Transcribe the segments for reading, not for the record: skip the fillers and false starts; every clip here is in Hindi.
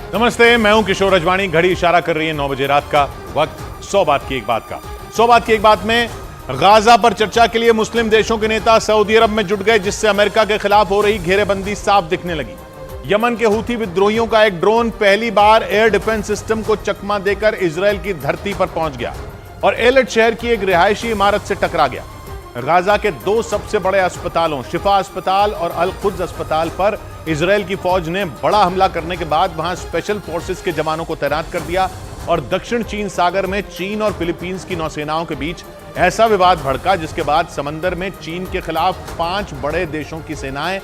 नमस्ते, मैं हूं किशोर अजवाणी। घड़ी इशारा कर रही है 9 बजे रात का वक्त। 100 बात की एक बात का 100 बात की एक बात में गाजा पर चर्चा के लिए मुस्लिम देशों के नेता सऊदी अरब में जुट गए, जिससे अमेरिका के खिलाफ हो रही घेरेबंदी साफ दिखने लगी। यमन के हूथी विद्रोहियों का एक ड्रोन पहली बार एयर डिफेंस सिस्टम को चकमा देकर इजरायल की धरती पर पहुंच गया और एलर्ट शहर की एक रिहायशी इमारत से टकरा गया। गाजा के 2 सबसे बड़े अस्पतालों, शिफा अस्पताल और अल कुद्स अस्पताल पर इजरायल की फौज ने बड़ा हमला करने के बाद वहां स्पेशल फोर्सेस के जवानों को तैनात कर दिया और दक्षिण चीन सागर में चीन और फिलीपींस की नौसेनाओं के बीच ऐसा विवाद भड़का, जिसके बाद समंदर में चीन के खिलाफ 5 बड़े देशों की सेनाएं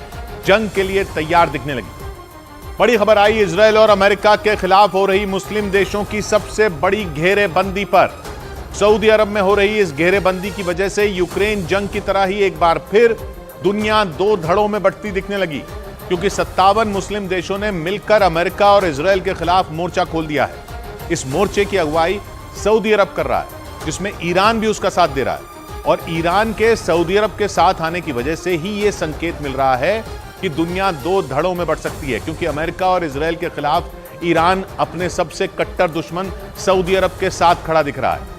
जंग के लिए तैयार दिखने लगी। बड़ी खबर आई इजरायल और अमेरिका के खिलाफ हो रही मुस्लिम देशों की सबसे बड़ी घेरेबंदी पर। सऊदी अरब में हो रही इस घेरेबंदी की वजह से यूक्रेन जंग की तरह ही एक बार फिर दुनिया 2 धड़ों में बंटती दिखने लगी, क्योंकि 57 मुस्लिम देशों ने मिलकर अमेरिका और इजरायल के खिलाफ मोर्चा खोल दिया है। इस मोर्चे की अगुवाई सऊदी अरब कर रहा है, जिसमें ईरान भी उसका साथ दे रहा है। और ईरान के सऊदी अरब के साथ आने की वजह से ही यह संकेत मिल रहा है कि दुनिया 2 धड़ों में बंट सकती है, क्योंकि अमेरिका और इजरायल के खिलाफ ईरान अपने सबसे कट्टर दुश्मन सऊदी अरब के साथ खड़ा दिख रहा है।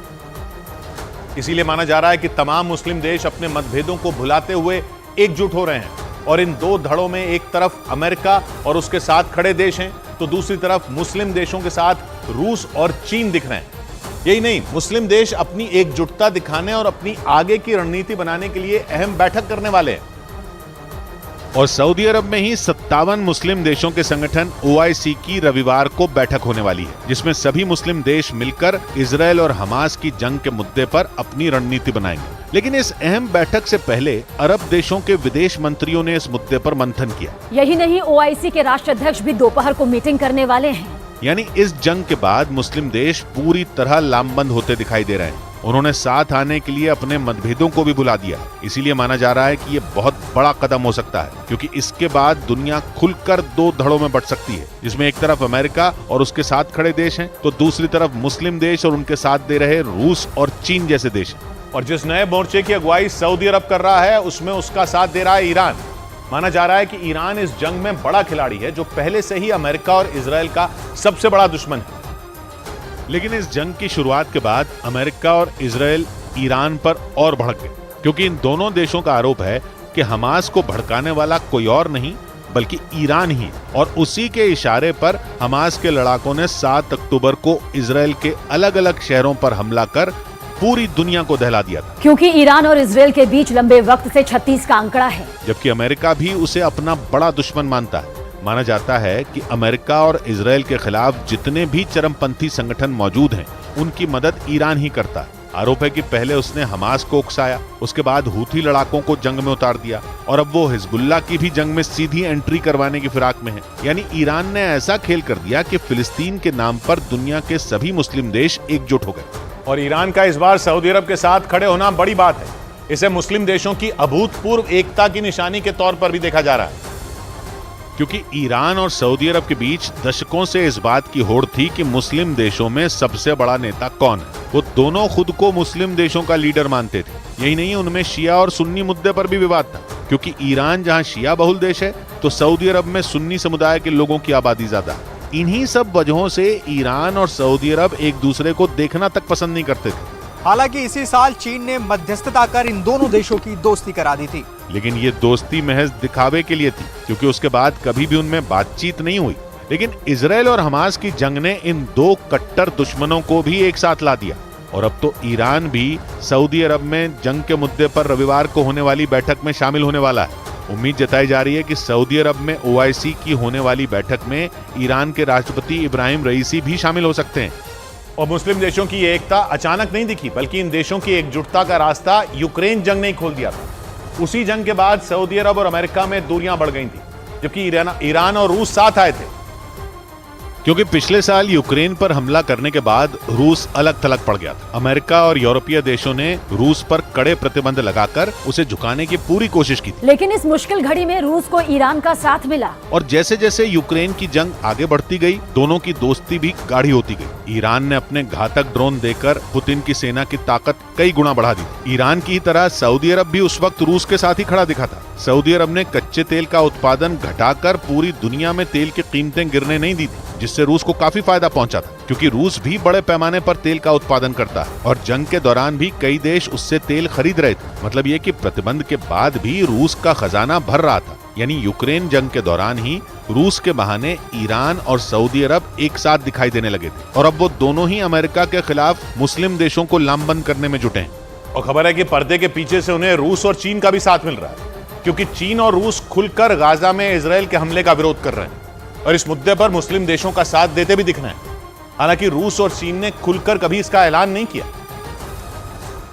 इसीलिए माना जा रहा है कि तमाम मुस्लिम देश अपने मतभेदों को भुलाते हुए एकजुट हो रहे हैं और इन 2 धड़ों में एक तरफ अमेरिका और उसके साथ खड़े देश हैं, तो दूसरी तरफ मुस्लिम देशों के साथ रूस और चीन दिख रहे हैं। यही नहीं, मुस्लिम देश अपनी एकजुटता दिखाने और अपनी आगे की रणनीति बनाने के लिए अहम बैठक करने वाले हैं। और सऊदी अरब में ही 57 मुस्लिम देशों के संगठन OIC की रविवार को बैठक होने वाली है, जिसमें सभी मुस्लिम देश मिलकर इजरायल और हमास की जंग के मुद्दे पर अपनी रणनीति बनाएंगे। लेकिन इस अहम बैठक से पहले अरब देशों के विदेश मंत्रियों ने इस मुद्दे पर मंथन किया। यही नहीं, OIC के राष्ट्राध्यक्ष भी दोपहर को मीटिंग करने वाले हैं। यानी इस जंग के बाद मुस्लिम देश पूरी तरह लामबंद होते दिखाई दे रहे हैं। उन्होंने साथ आने के लिए अपने मतभेदों को भी भुला दिया। इसीलिए माना जा रहा है कि ये बहुत बड़ा कदम हो सकता है, क्योंकि इसके बाद दुनिया खुलकर 2 धड़ों में बंट सकती है, जिसमें एक तरफ अमेरिका और उसके साथ खड़े देश हैं, तो दूसरी तरफ मुस्लिम देश और उनके साथ दे रहे रूस और चीन जैसे देश हैं। और जिस नए मोर्चे की अगुवाई सऊदी अरब कर रहा है, उसमें उसका साथ दे रहा है ईरान। माना जा रहा है कि ईरान इस जंग में बड़ा खिलाड़ी है, जो पहले से ही अमेरिका और इजरायल का सबसे बड़ा दुश्मन है। लेकिन इस जंग की शुरुआत के बाद अमेरिका और इजरायल ईरान पर और भड़क गए, क्योंकि इन दोनों देशों का आरोप है कि हमास को भड़काने वाला कोई और नहीं बल्कि ईरान ही, और उसी के इशारे पर हमास के लड़ाकों ने 7 अक्टूबर को इजरायल के अलग अलग शहरों पर हमला कर पूरी दुनिया को दहला दिया था। क्योंकि ईरान और इजरायल के बीच लंबे वक्त से 36 का आंकड़ा है, जबकि अमेरिका भी उसे अपना बड़ा दुश्मन मानता है। माना जाता है कि अमेरिका और इजरायल के खिलाफ जितने भी चरमपंथी संगठन मौजूद हैं, उनकी मदद ईरान ही करता है। आरोप है कि पहले उसने हमास को उकसाया, उसके बाद हूथी लड़ाकों को जंग में उतार दिया और अब वो हिजबुल्लाह की भी जंग में सीधी एंट्री करवाने की फिराक में है। यानी ईरान ने ऐसा खेल कर दिया कि फिलिस्तीन के नाम पर दुनिया के सभी मुस्लिम देश एकजुट हो गए। और ईरान का इस बार सऊदी अरब के साथ खड़े होना बड़ी बात है। इसे मुस्लिम देशों की अभूतपूर्व एकता की निशानी के तौर पर भी देखा जा रहा है, क्योंकि ईरान और सऊदी अरब के बीच दशकों से इस बात की होड़ थी कि मुस्लिम देशों में सबसे बड़ा नेता कौन है। वो दोनों खुद को मुस्लिम देशों का लीडर मानते थे। यही नहीं, उनमें शिया और सुन्नी मुद्दे पर भी विवाद था, क्योंकि ईरान जहां शिया बहुल देश है, तो सऊदी अरब में सुन्नी समुदाय के लोगों की आबादी ज्यादा है। इन्हीं सब वजहों से ईरान और सऊदी अरब एक दूसरे को देखना तक पसंद नहीं करते थे। हालांकि इसी साल चीन ने मध्यस्थता कर इन दोनों देशों की दोस्ती करा दी थी, लेकिन ये दोस्ती महज दिखावे के लिए थी, क्योंकि उसके बाद कभी भी उनमें बातचीत नहीं हुई। लेकिन इजरायल और हमास की जंग ने इन 2 कट्टर दुश्मनों को भी एक साथ ला दिया और अब तो ईरान भी सऊदी अरब में जंग के मुद्दे पर रविवार को होने वाली बैठक में शामिल होने वाला है। उम्मीद जताई जा रही है कि सऊदी अरब में OIC की होने वाली बैठक में ईरान के राष्ट्रपति इब्राहिम रईसी भी शामिल हो सकते हैं। और मुस्लिम देशों की एकता अचानक नहीं दिखी, बल्कि इन देशों की एकजुटता का रास्ता यूक्रेन जंग ने खोल दिया था। उसी जंग के बाद सऊदी अरब और अमेरिका में दूरियां बढ़ गई थी, जबकि ईरान और रूस साथ आए थे, क्योंकि पिछले साल यूक्रेन पर हमला करने के बाद रूस अलग थलग पड़ गया था। अमेरिका और यूरोपीय देशों ने रूस पर कड़े प्रतिबंध लगाकर उसे झुकाने की पूरी कोशिश की थी। लेकिन इस मुश्किल घड़ी में रूस को ईरान का साथ मिला और जैसे जैसे यूक्रेन की जंग आगे बढ़ती गई, दोनों की दोस्ती भी गाढ़ी होती गई। ईरान ने अपने घातक ड्रोन देकर पुतिन की सेना की ताकत कई गुना बढ़ा दी। ईरान की तरह सऊदी अरब भी उस वक्त रूस के साथ ही खड़ा दिखा था। सऊदी अरब ने कच्चे तेल का उत्पादन घटाकर पूरी दुनिया में तेल की कीमतें गिरने नहीं दी थी, जिससे रूस को काफी फायदा पहुंचा था, क्योंकि रूस भी बड़े पैमाने पर तेल का उत्पादन करता है और जंग के दौरान भी कई देश उससे तेल खरीद रहे थे। मतलब ये कि प्रतिबंध के बाद भी रूस का खजाना भर रहा था। यानी यूक्रेन जंग के दौरान ही रूस के बहाने ईरान और सऊदी अरब एक साथ दिखाई देने लगे थे और अब वो दोनों ही अमेरिका के खिलाफ मुस्लिम देशों को लामबंद करने में जुटे हैं। और खबर है कि पर्दे के पीछे से उन्हें रूस और चीन का भी साथ मिल रहा है, क्योंकि चीन और रूस खुलकर गाजा में इजराइल के हमले का विरोध कर रहे हैं और इस मुद्दे पर मुस्लिम देशों का साथ देते भी दिख रहे हैं। हालांकि रूस और चीन ने खुलकर कभी इसका ऐलान नहीं किया।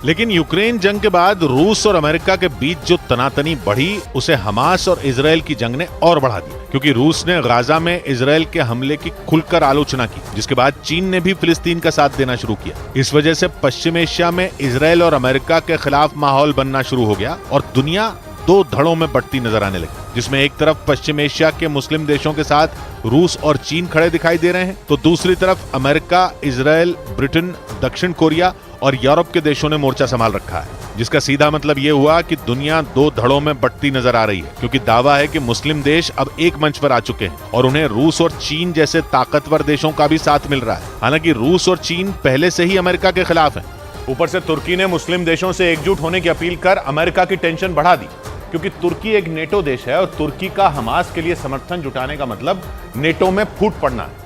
लेकिन यूक्रेन जंग के बाद रूस और अमेरिका के बीच जो तनातनी बढ़ी, उसे हमास और इजराइल की जंग ने और बढ़ा दिया, क्योंकि रूस ने गाजा में इजराइल के हमले की खुलकर आलोचना की, जिसके बाद चीन ने भी फिलिस्तीन का साथ देना शुरू किया। इस वजह से पश्चिम एशिया में इजराइल और अमेरिका के खिलाफ माहौल बनना शुरू हो गया और दुनिया दो धड़ों में बढ़ती नजर आने लगी, जिसमें एक तरफ पश्चिम एशिया के मुस्लिम देशों के साथ रूस और चीन खड़े दिखाई दे रहे हैं, तो दूसरी तरफ अमेरिका, इजराइल, ब्रिटेन, दक्षिण कोरिया और यूरोप के देशों ने मोर्चा संभाल रखा है, जिसका सीधा मतलब ये हुआ कि दुनिया दो धड़ों में बढ़ती नजर आ रही है, क्योंकि दावा है कि मुस्लिम देश अब एक मंच पर आ चुके हैं और उन्हें रूस और चीन जैसे ताकतवर देशों का भी साथ मिल रहा है। हालांकि रूस और चीन पहले से ही अमेरिका के खिलाफ हैं। ऊपर से तुर्की ने मुस्लिम देशों से एकजुट होने की अपील कर अमेरिका की टेंशन बढ़ा दी, क्योंकि तुर्की एक नेटो देश है और तुर्की का हमास के लिए समर्थन जुटाने का मतलब नेटो में फूट पड़ना है,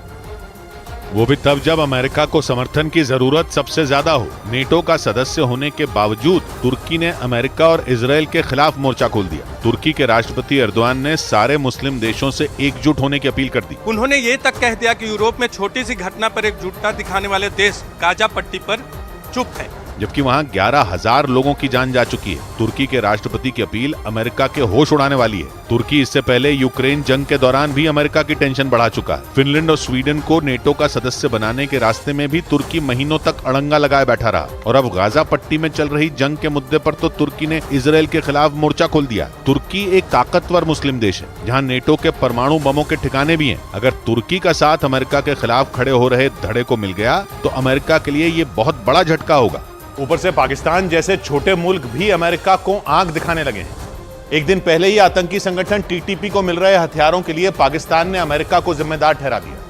वो भी तब जब अमेरिका को समर्थन की जरूरत सबसे ज्यादा हो। नेटो का सदस्य होने के बावजूद तुर्की ने अमेरिका और इजराइल के खिलाफ मोर्चा खोल दिया। तुर्की के राष्ट्रपति एर्दोआन ने सारे मुस्लिम देशों से एकजुट होने की अपील कर दी। उन्होंने ये तक कह दिया कि यूरोप में छोटी सी घटना पर एकजुटता दिखाने वाले देश गाजा पट्टी पर चुप है, जबकि वहां 11,000 लोगों की जान जा चुकी है। तुर्की के राष्ट्रपति की अपील अमेरिका के होश उड़ाने वाली है। तुर्की इससे पहले यूक्रेन जंग के दौरान भी अमेरिका की टेंशन बढ़ा चुका है। फिनलैंड और स्वीडन को नेटो का सदस्य बनाने के रास्ते में भी तुर्की महीनों तक अड़ंगा लगाए बैठा रहा और अब गाजा पट्टी में चल रही जंग के मुद्दे पर तो तुर्की ने इजराइल के खिलाफ मोर्चा खोल दिया। तुर्की एक ताकतवर मुस्लिम देश है, जहाँ नेटो के परमाणु बमों के ठिकाने भी हैं। अगर तुर्की का साथ अमेरिका के खिलाफ खड़े हो रहे धड़े को मिल गया तो अमेरिका के लिए ये बहुत बड़ा झटका होगा। ऊपर से पाकिस्तान जैसे छोटे मुल्क भी अमेरिका को आंख दिखाने लगे हैं। एक दिन पहले ही आतंकी संगठन टीटीपी को मिल रहे हथियारों के लिए पाकिस्तान ने अमेरिका को जिम्मेदार ठहरा दिया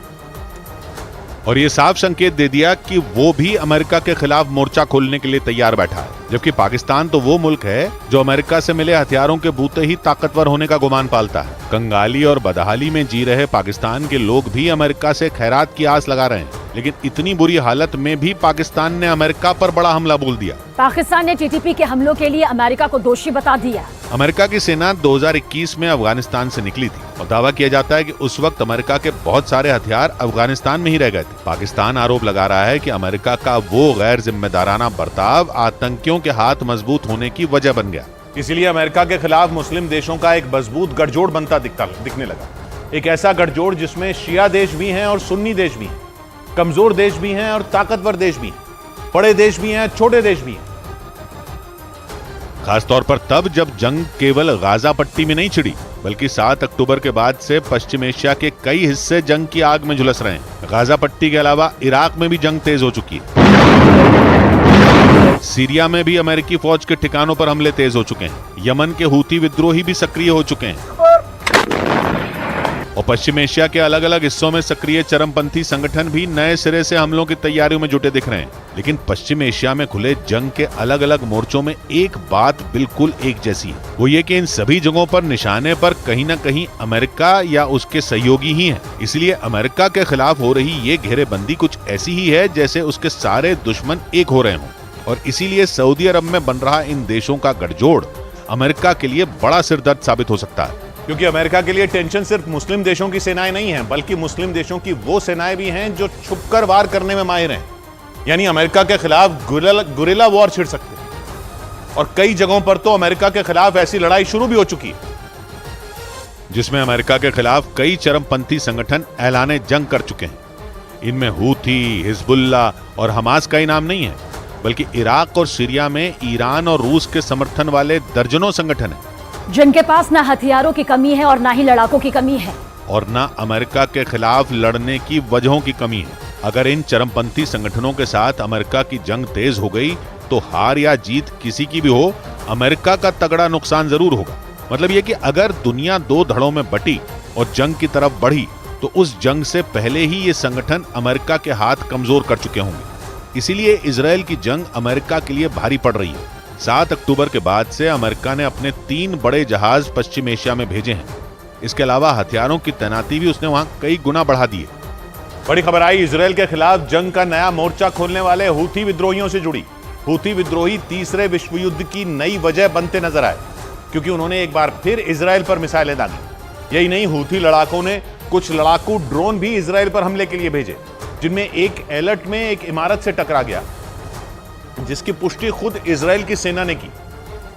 और ये साफ संकेत दे दिया कि वो भी अमेरिका के खिलाफ मोर्चा खोलने के लिए तैयार बैठा है। जबकि पाकिस्तान तो वो मुल्क है जो अमेरिका से मिले हथियारों के बूते ही ताकतवर होने का गुमान पालता है। कंगाली और बदहाली में जी रहे पाकिस्तान के लोग भी अमेरिका से खैरात की आस लगा रहे हैं, लेकिन इतनी बुरी हालत में भी पाकिस्तान ने अमेरिका पर बड़ा हमला बोल दिया। पाकिस्तान ने टीटीपी के हमलों के लिए अमेरिका को दोषी बता दिया। अमेरिका की सेना 2021 में अफगानिस्तान से निकली थी और दावा किया जाता है कि उस वक्त अमेरिका के बहुत सारे हथियार अफगानिस्तान में ही रह गए थे। पाकिस्तान आरोप लगा रहा है कि अमेरिका का वो गैर जिम्मेदाराना बर्ताव आतंकियों के हाथ मजबूत होने की वजह बन गया। इसीलिए अमेरिका के खिलाफ मुस्लिम देशों का एक मजबूत गठजोड़ बनता दिखने लगा। एक ऐसा गठजोड़ जिसमें शिया देश भी हैं और सुन्नी देश भी हैं, कमजोर देश भी हैं और ताकतवर देश भी हैं, बड़े देश भी हैं, छोटे देश भी हैं। खासतौर पर तब जब जंग केवल गाजा पट्टी में नहीं छिड़ी, बल्कि 7 अक्टूबर के बाद से पश्चिम एशिया के कई हिस्से जंग की आग में झुलस रहे हैं। गाजा पट्टी के अलावा इराक में भी जंग तेज हो चुकी है। सीरिया में भी अमेरिकी फौज के ठिकानों पर हमले तेज हो चुके हैं। यमन के हूती विद्रोही भी सक्रिय हो चुके हैं और पश्चिम एशिया के अलग अलग हिस्सों में सक्रिय चरमपंथी संगठन भी नए सिरे से हमलों की तैयारियों में जुटे दिख रहे हैं। लेकिन पश्चिम एशिया में खुले जंग के अलग अलग मोर्चों में एक बात बिल्कुल एक जैसी है, वो ये कि इन सभी जगहों पर निशाने पर कहीं न कहीं अमेरिका या उसके सहयोगी ही हैं। इसलिए अमेरिका के खिलाफ हो रही ये घेरेबंदी कुछ ऐसी ही है जैसे उसके सारे दुश्मन एक हो रहे हों और इसीलिए सऊदी अरब में बन रहा इन देशों का गठजोड़ अमेरिका के लिए बड़ा सिरदर्द साबित हो सकता है। क्योंकि अमेरिका के लिए टेंशन सिर्फ मुस्लिम देशों की सेनाएं नहीं हैं, बल्कि मुस्लिम देशों की वो सेनाएं भी हैं जो छुपकर वार करने में माहिर हैं। यानी अमेरिका के खिलाफ गुरिल्ला वॉर छिड़ सकते हैं और कई जगहों पर तो अमेरिका के खिलाफ ऐसी लड़ाई शुरू भी हो चुकी है, जिसमें अमेरिका के खिलाफ कई चरमपंथी संगठन ऐलाने जंग कर चुके हैं। इनमें हूथी, हिजबुल्ला और हमास का ही नाम नहीं है, बल्कि इराक और सीरिया में ईरान और रूस के समर्थन वाले दर्जनों संगठन हैं, जिनके पास ना हथियारों की कमी है और ना ही लड़ाकों की कमी है और ना अमेरिका के खिलाफ लड़ने की वजहों की कमी है। अगर इन चरमपंथी संगठनों के साथ अमेरिका की जंग तेज हो गई तो हार या जीत किसी की भी हो, अमेरिका का तगड़ा नुकसान जरूर होगा। मतलब ये कि अगर दुनिया दो धड़ों में बटी और जंग की तरफ बढ़ी तो उस जंग से पहले ही ये संगठन अमेरिका के हाथ कमजोर कर चुके होंगे। इसीलिए इजराइल की जंग अमेरिका के लिए भारी पड़ रही है। 7 अक्टूबर के बाद से अमेरिका ने अपने 3 बड़े जहाज पश्चिम एशिया में भेजे हैं। इसके अलावा हथियारों की तैनाती भी उसने वहां कई गुना बढ़ा दी है। बड़ी खबर आई इजराइल के खिलाफ जंग का नया मोर्चा खोलने वाले हूथी विद्रोहियों से जुड़ी। हूथी विद्रोही तीसरे विश्व युद्ध की नई वजह बनते नजर आए, क्योंकि उन्होंने एक बार फिर इजराइल पर मिसाइलें दागी। यही नहीं, हूथी लड़ाकों ने कुछ लड़ाकू ड्रोन भी इजराइल पर हमले के लिए भेजे, जिनमें एक एलर्ट में एक इमारत से टकरा गया, जिसकी पुष्टि खुद इजराइल की सेना ने की।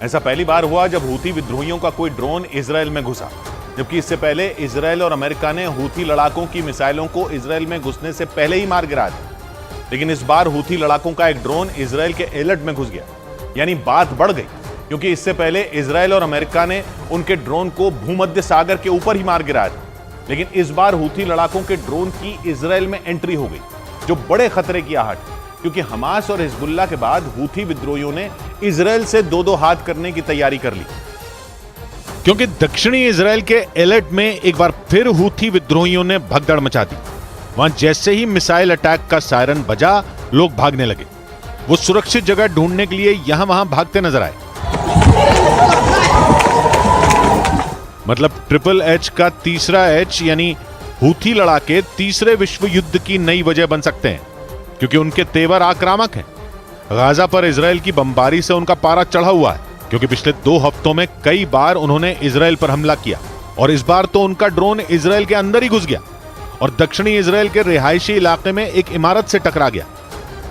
ऐसा पहली बार हुआ जब हूथी विद्रोहियों का कोई ड्रोन इजराइल में घुसा, जबकि इससे पहले इजराइल और अमेरिका ने हूथी लड़ाकों की मिसाइलों को इजराइल में घुसने से पहले ही मार गिराया था। लेकिन इस बार हूथी लड़ाकों का एक ड्रोन इजराइल के एलर्ट में घुस गया, यानी बात बढ़ गई, क्योंकि इससे पहले इजराइल और अमेरिका ने उनके ड्रोन को भूमध्य सागर के ऊपर ही मार गिराया था। लेकिन इस बार हूथी लड़ाकों के ड्रोन की इजराइल में एंट्री हो गई, जो बड़े खतरे की आहट, क्योंकि हमास और हिजबुल्लाह के बाद हूथी विद्रोहियों ने इजराइल से दो हाथ करने की तैयारी कर ली, क्योंकि दक्षिणी इजराइल के एलर्ट में एक बार फिर हूथी विद्रोहियों ने भगदड़ मचा दी। वहां जैसे ही मिसाइल अटैक का सायरन बजा, लोग भागने लगे। वो सुरक्षित जगह ढूंढने के लिए यहां वहां भागते नजर आए। मतलब ट्रिपल एच का तीसरा एच यानी हूथी लड़ाके तीसरे विश्व युद्ध की नई वजह बन सकते हैं, क्योंकि उनके तेवर आक्रामक हैं। गाजा पर इजराइल की बमबारी से उनका पारा चढ़ा हुआ है, क्योंकि पिछले 2 हफ्तों में कई बार उन्होंने इजराइल पर हमला किया, और इस बार तो उनका ड्रोन इजराइल के अंदर ही घुस गया और दक्षिणी इजराइल के रिहायशी इलाके में एक इमारत से टकरा गया।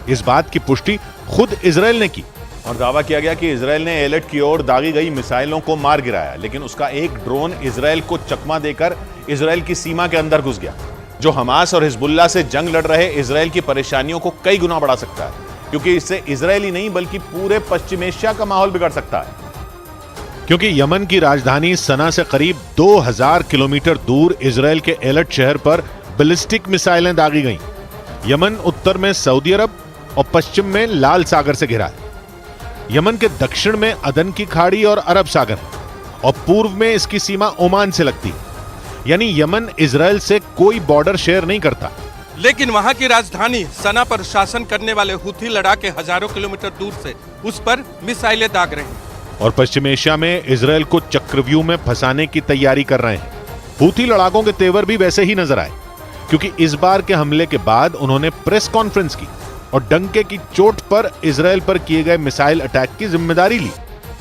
इस बात की पुष्टि खुद इजराइल ने की और दावा किया गया कि इजराइल ने एलर्ट की ओर दागी गई मिसाइलों को मार गिराया, लेकिन उसका एक ड्रोन इजराइल को चकमा देकर इजराइल की सीमा के अंदर घुस गया, जो हमास और हिजबुल्लाह से जंग लड़ रहे इजराइल की परेशानियों को कई गुना बढ़ा सकता है, क्योंकि इससे इजराइल ही नहीं बल्कि पूरे पश्चिम एशिया का माहौल बिगड़ सकता है। क्योंकि यमन की राजधानी सना से करीब 2000 किलोमीटर दूर इजराइल के एलर्ट शहर पर बैलिस्टिक मिसाइलें दागी गईं। यमन उत्तर में सऊदी अरब और पश्चिम में लाल सागर से घिरा है। यमन के दक्षिण में अदन की खाड़ी और अरब सागर है, और पूर्व में इसकी सीमा ओमान से लगती है। यानी यमन इजराइल से कोई बॉर्डर शेयर नहीं करता। लेकिन वहां की राजधानी सना पर शासन करने वाले हूथी लड़ाके हजारों किलोमीटर दूर से उस पर मिसाइलें दाग रहे हैं और पश्चिम एशिया में इजराइल को चक्रव्यूह में फंसाने की तैयारी कर रहे हैं। हूथी लड़ाकों के तेवर भी वैसे ही नजर आए, क्योंकि इस बार के हमले के बाद उन्होंने प्रेस कॉन्फ्रेंस की और डंके की चोट पर इजराइल पर किए गए मिसाइल अटैक की जिम्मेदारी ली।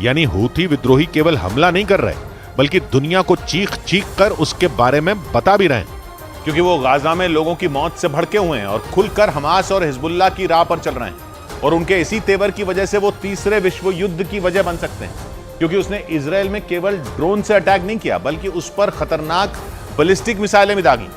यानी हूथी विद्रोही केवल हमला नहीं कर रहे, बल्कि दुनिया को चीख चीख कर उसके बारे में बता भी रहे हैं, क्योंकि वो गाजा में लोगों की मौत से भड़के हुए हैं और खुलकर हमास और हिजबुल्लाह की राह पर चल रहे हैं। और उनके इसी तेवर की वजह से वो तीसरे विश्व युद्ध की वजह बन सकते हैं, क्योंकि उसने इजराइल में केवल ड्रोन से अटैक नहीं किया, बल्कि उस पर खतरनाक बैलिस्टिक मिसाइलें भी दागी,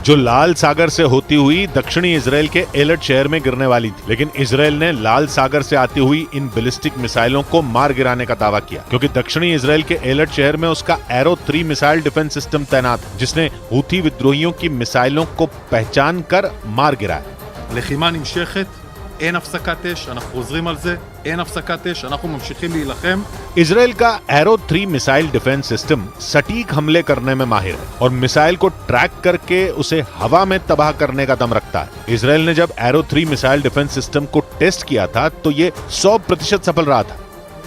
जो लाल सागर से होती हुई दक्षिणी इजराइल के एलर्ट शहर में गिरने वाली थी। लेकिन इजराइल ने लाल सागर से आती हुई इन बैलिस्टिक मिसाइलों को मार गिराने का दावा किया, क्योंकि दक्षिणी इजराइल के एलर्ट शहर में उसका एरो 3 मिसाइल डिफेंस सिस्टम तैनात है, जिसने हूथी विद्रोहियों की मिसाइलों को पहचान कर मार गिराया। לחימה נמשכת, אין הפסקת אש, אנחנו חוזרים על זה, אין הפסקת אש, אנחנו ממשיכים להילחם। इजराइल का एरो 3 मिसाइल डिफेंस सिस्टम सटीक हमले करने में माहिर है और मिसाइल को ट्रैक करके उसे हवा में तबाह करने का दम रखता है। इजराइल ने जब एरो 3 मिसाइल डिफेंस सिस्टम को टेस्ट किया था तो ये 100% सफल रहा था,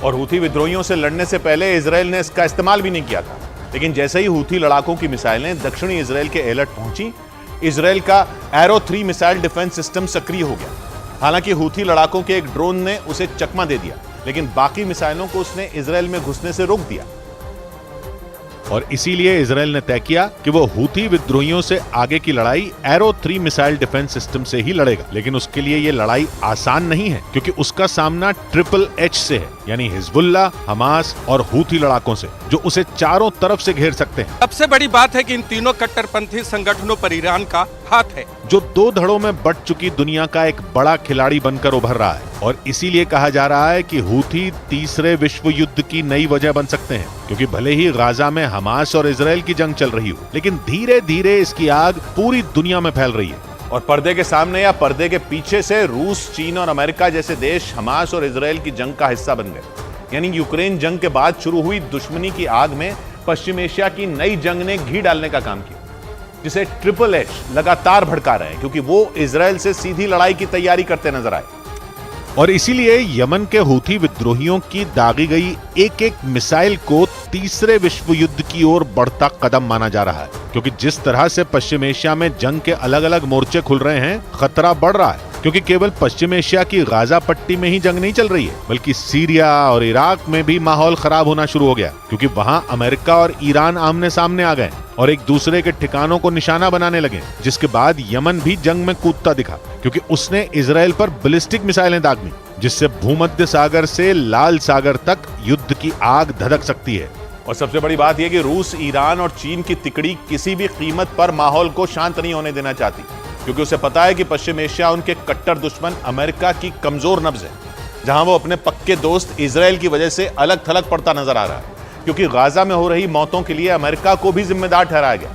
और हूथी विद्रोहियों से लड़ने से पहले इजराइल ने इसका इस्तेमाल भी नहीं किया था। लेकिन जैसे ही हूथी लड़ाकों की मिसाइलें दक्षिणी इजराइल के एलर्ट पहुंची, इजराइल का एरो 3 मिसाइल डिफेंस सिस्टम सक्रिय हो गया। हालांकि हूथी लड़ाकों के एक ड्रोन ने उसे चकमा दे दिया, लेकिन बाकी मिसाइलों को उसने इजराइल में घुसने से रोक दिया, और इसीलिए इजराइल ने तय किया कि वो हूथी विद्रोहियों से आगे की लड़ाई एरो 3 मिसाइल डिफेंस सिस्टम से ही लड़ेगा। लेकिन उसके लिए ये लड़ाई आसान नहीं है, क्योंकि उसका सामना ट्रिपल एच से है, यानी हिजबुल्लाह, हमास और हूथी लड़ाकों से, जो उसे चारों तरफ से घेर सकते हैं। सबसे बड़ी बात है कि इन तीनों कट्टरपंथी संगठनों पर ईरान का हाथ है, जो 2 धड़ों में बट चुकी दुनिया का एक बड़ा खिलाड़ी बनकर उभर रहा है, और इसीलिए कहा जा रहा है कि हूथी तीसरे विश्व युद्ध की नई वजह बन सकते हैं। क्योंकि भले ही गाजा में हमास और इजराइल की जंग चल रही हो, लेकिन धीरे धीरे इसकी आग पूरी दुनिया में फैल रही है। और पर्दे के सामने या पर्दे के पीछे से रूस, चीन और अमेरिका जैसे देश हमास और इजराइल की जंग का हिस्सा बन गए। यानी यूक्रेन जंग के बाद शुरू हुई दुश्मनी की आग में पश्चिम एशिया की नई जंग ने घी डालने का काम किया, जिसे ट्रिपल एच लगातार भड़का रहे हैं, क्योंकि वो इजराइल से सीधी लड़ाई की तैयारी करते नजर आए। और इसीलिए यमन के हूथी विद्रोहियों की दागी गई एक एक मिसाइल को तीसरे विश्व युद्ध की ओर बढ़ता कदम माना जा रहा है, क्योंकि जिस तरह से पश्चिम एशिया में जंग के अलग अलग मोर्चे खुल रहे हैं, खतरा बढ़ रहा है। क्योंकि केवल पश्चिम एशिया की गाजा पट्टी में ही जंग नहीं चल रही है, बल्कि सीरिया और इराक में भी माहौल खराब होना शुरू हो गया, क्योंकि वहां अमेरिका और ईरान आमने सामने आ गए और एक दूसरे के ठिकानों को निशाना बनाने लगे। जिसके बाद यमन भी जंग में कूदता दिखा, क्योंकि उसने इजराइल पर बैलिस्टिक मिसाइलें दागी, जिससे भूमध्य सागर से लाल सागर तक युद्ध की आग धधक सकती है। और सबसे बड़ी बात यह कि रूस, ईरान और चीन की तिकड़ी किसी भी कीमत पर माहौल को शांत नहीं होने देना चाहती, क्योंकि उसे पता है कि पश्चिम एशिया उनके कट्टर दुश्मन अमेरिका की कमजोर नब्ज है, जहां वो अपने पक्के दोस्त इजराइल की वजह से अलग थलग पड़ता नजर आ रहा है। क्योंकि गाजा में हो रही मौतों के लिए अमेरिका को भी जिम्मेदार ठहराया गया,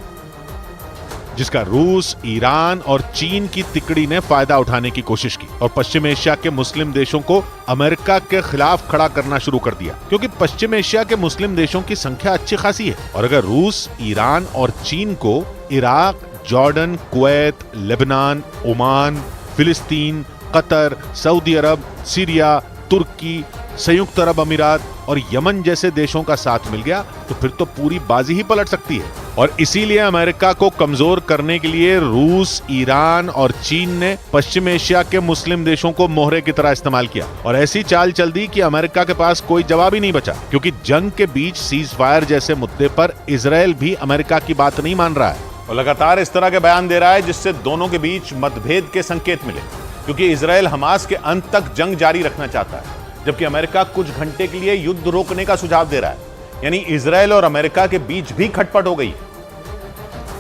जिसका रूस, ईरान और चीन की तिकड़ी ने फायदा उठाने की कोशिश की और पश्चिम एशिया के मुस्लिम देशों को अमेरिका के खिलाफ खड़ा करना शुरू कर दिया। क्योंकि पश्चिम एशिया के मुस्लिम देशों की संख्या अच्छी खासी है, और अगर रूस, ईरान और चीन को Iraq, Jordan, Kuwait, Lebanon, Oman, फिलिस्तीन, कतर, सऊदी अरब, सीरिया, तुर्की, संयुक्त अरब अमीरात और यमन जैसे देशों का साथ मिल गया, तो फिर तो पूरी बाजी ही पलट सकती है। और इसीलिए अमेरिका को कमजोर करने के लिए रूस, ईरान और चीन ने पश्चिम एशिया के मुस्लिम देशों को मोहरे की तरह इस्तेमाल किया और ऐसी चाल चल दी कि अमेरिका के पास कोई जवाब ही नहीं बचा। क्योंकि जंग के बीच सीज फायर जैसे मुद्दे पर इजराइल भी अमेरिका की बात नहीं मान रहा है और लगातार इस तरह के बयान दे रहा है, जिससे दोनों के बीच मतभेद के संकेत मिले। क्योंकि इजराइल हमास के अंत तक जंग जारी रखना चाहता है, जबकि अमेरिका कुछ घंटे के लिए युद्ध रोकने का सुझाव दे रहा है। यानी इजराइल और अमेरिका के बीच भी खटपट हो गई,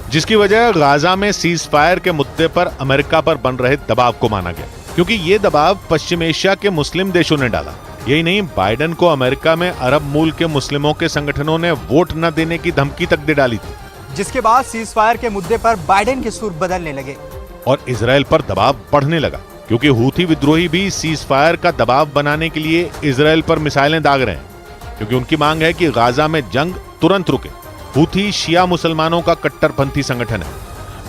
जिसकी वजह गाजा में सीज फायर के मुद्दे पर अमेरिका पर बन रहे दबाव को माना गया। क्योंकि ये दबाव पश्चिम एशिया के मुस्लिम देशों ने डाला। यही नहीं, बाइडेन को अमेरिका में अरब मूल के मुस्लिमों के संगठनों ने वोट न देने की धमकी तक दे डाली थी, जिसके बाद सीज फायर के मुद्दे पर बाइडेन के सुर बदलने लगे और इजराइल पर दबाव बढ़ने लगा। क्योंकि हूथी विद्रोही भी सीज फायर का दबाव बनाने के लिए इजराइल पर मिसाइलें दाग रहे हैं, क्योंकि उनकी मांग है कि गाजा में जंग तुरंत रुके। हूथी शिया मुसलमानों का कट्टरपंथी संगठन है,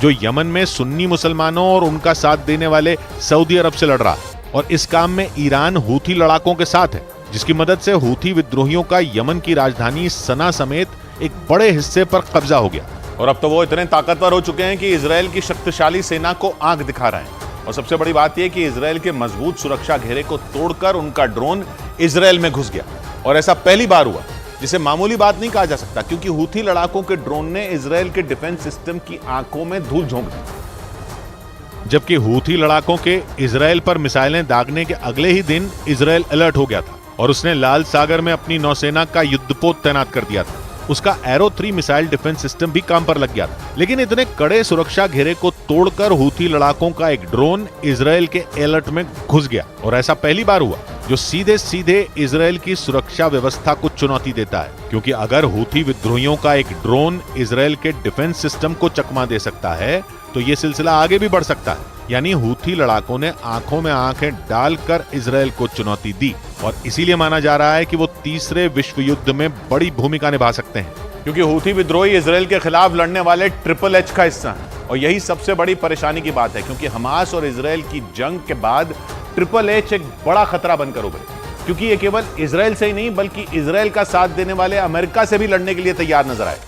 जो यमन में सुन्नी मुसलमानों और उनका साथ देने वाले सऊदी अरब से लड़ रहा है। और इस काम में ईरान हूथी लड़ाकों के साथ है, जिसकी मदद से हूथी विद्रोहियों का यमन की राजधानी सना समेत एक बड़े हिस्से पर कब्जा हो गया। और अब तो वो इतने ताकतवर हो चुके हैं कि इजराइल की शक्तिशाली सेना को आंख दिखा रहे हैं। और सबसे बड़ी बात यह कि इजराइल के मजबूत सुरक्षा घेरे को तोड़कर उनका ड्रोन इजराइल में घुस गया। और ऐसा पहली बार हुआ, जिसे मामूली बात नहीं कहा जा सकता, क्योंकि हूथी लड़ाकों के ड्रोन ने इजराइल के डिफेंस सिस्टम की आंखों में धूल झोंक दी। जबकि हूथी लड़ाकों के इजराइल पर मिसाइलें दागने के अगले ही दिन इजराइल अलर्ट हो गया था और उसने लाल सागर में अपनी नौसेना का युद्धपोत तैनात कर दिया था। उसका एरो 3 मिसाइल डिफेंस सिस्टम भी काम पर लग गया था। लेकिन इतने कड़े सुरक्षा घेरे को तोड़कर हूथी लड़ाकों का एक ड्रोन इजराइल के अलर्ट में घुस गया। और ऐसा पहली बार हुआ जो सीधे सीधे इजराइल की सुरक्षा व्यवस्था को चुनौती देता है। क्योंकि अगर हूथी विद्रोहियों का एक ड्रोन इजराइल के डिफेंस सिस्टम को चकमा दे सकता है, तो ये सिलसिला आगे भी बढ़ सकता है। यानी हूथी लड़ाकों ने आंखों में आंखें डालकर इजराइल को चुनौती दी और इसीलिए माना जा रहा है कि वो तीसरे विश्व युद्ध में बड़ी भूमिका निभा सकते हैं। क्योंकि हूथी विद्रोही इजराइल के खिलाफ लड़ने वाले ट्रिपल एच का हिस्सा है और यही सबसे बड़ी परेशानी की बात है। क्योंकि हमास और इजराइल की जंग के बाद ट्रिपल एच एक बड़ा खतरा बनकर उभरे, क्योंकि ये केवल इजराइल से ही नहीं बल्कि इजराइल का साथ देने वाले अमेरिका से भी लड़ने के लिए तैयार नजर आए।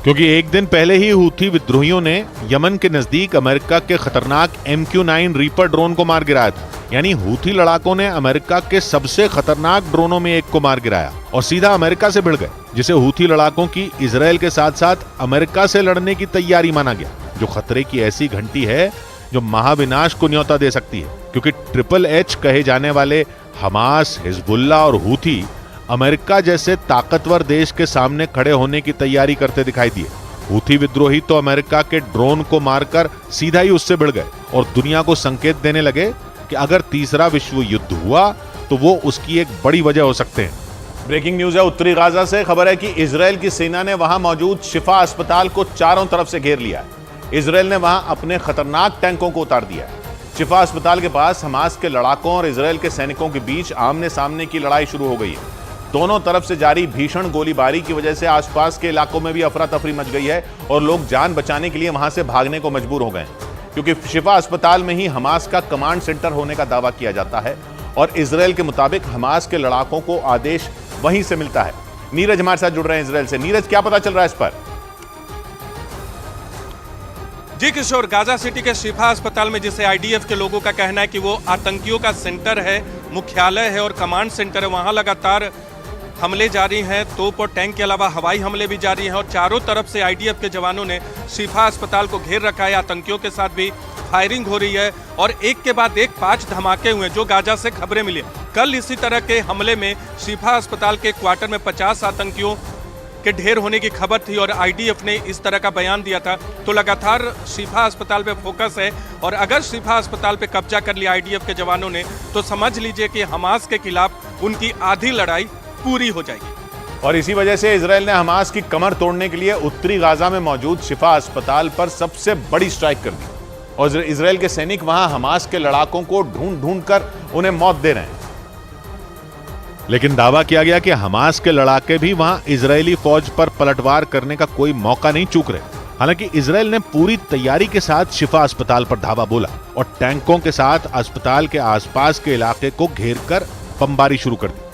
क्योंकि एक दिन पहले ही हूथी विद्रोहियों ने यमन के नजदीक अमेरिका के खतरनाक MQ-9 रीपर ड्रोन को मार गिराया था। यानी हूथी लड़ाकों ने अमेरिका के सबसे खतरनाक ड्रोनों में एक को मार गिराया और सीधा अमेरिका से भिड़ गए, जिसे हूथी लड़ाकों की इजराइल के साथ साथ अमेरिका से लड़ने की तैयारी माना गया, जो खतरे की ऐसी घंटी है जो महाविनाश को न्योता दे सकती है। क्योंकि ट्रिपल एच कहे जाने वाले हमास, हिजबुल्लाह और हूथी अमेरिका जैसे ताकतवर देश के सामने खड़े होने की तैयारी करते दिखाई दिए। हूथी विद्रोही तो अमेरिका के ड्रोन को मारकर सीधा ही उससे भिड़ गए और दुनिया को संकेत देने लगे कि अगर तीसरा विश्व युद्ध हुआ तो वो उसकी एक बड़ी वजह हो सकते हैं। ब्रेकिंग न्यूज है उत्तरी गाजा से। खबर है कि इजराइल की सेना ने वहां मौजूद शिफा अस्पताल को चारों तरफ से घेर लिया है। इसराइल ने वहां अपने खतरनाक टैंकों को उतार दिया है। शिफा अस्पताल के पास हमास के लड़ाकों और इसराइल के सैनिकों के बीच आमने सामने की लड़ाई शुरू हो गई है। दोनों तरफ से जारी भीषण गोलीबारी की वजह से आसपास के इलाकों में भी अफरा तफरी मच गई है और लोग जान बचाने के लिए वहां से भागने को मजबूर हो गए हैं, क्योंकि शिफा अस्पताल में ही हमास का कमांड सेंटर होने का दावा किया जाता है और इसराइल के मुताबिक हमास के लड़ाकों को आदेश वहीं से मिलता है। नीरज हमारे साथ जुड़ रहे हैं इसराइल से। नीरज, क्या पता चल रहा है इस पर? जी किशोर, गाजा सिटी के शिफा अस्पताल में जिसे आईडीएफ के लोगों का कहना है कि वो आतंकियों का सेंटर है, मुख्यालय है और कमांड सेंटर है, वहां लगातार हमले जारी हैं। तोप और टैंक के अलावा हवाई हमले भी जारी हैं और चारों तरफ से आईडीएफ के जवानों ने शिफा अस्पताल को घेर रखा है। आतंकियों के साथ भी फायरिंग हो रही है और एक के बाद एक 5 धमाके हुए जो गाजा से खबरें मिली। कल इसी तरह के हमले में शिफा अस्पताल के क्वार्टर में 50 आतंकियों के ढेर होने की खबर थी और आईडीएफ ने इस तरह का बयान दिया था। तो लगातार शिफा अस्पताल पे फोकस है और अगर शिफा अस्पताल पे कब्जा कर लिया आईडीएफ के जवानों ने तो समझ लीजिए कि हमास के खिलाफ उनकी आधी लड़ाई पूरी हो जाएगी। और इसी वजह से इसराइल ने हमास की कमर तोड़ने के लिए उत्तरी गाजा में मौजूद शिफा अस्पताल पर सबसे बड़ी स्ट्राइक कर दी और इसराइल के सैनिक वहां हमास के लड़ाकों को ढूंढ ढूंढ कर उन्हें मौत दे रहे हैं। लेकिन दावा किया गया कि हमास के लड़ाके भी वहां इजरायली फौज पर पलटवार करने का कोई मौका नहीं चूक रहे। हालांकि इसराइल ने पूरी तैयारी के साथ शिफा अस्पताल पर धावा बोला और टैंकों के साथ अस्पताल के आसपास के इलाके को घेर कर बमबारी शुरू कर दी,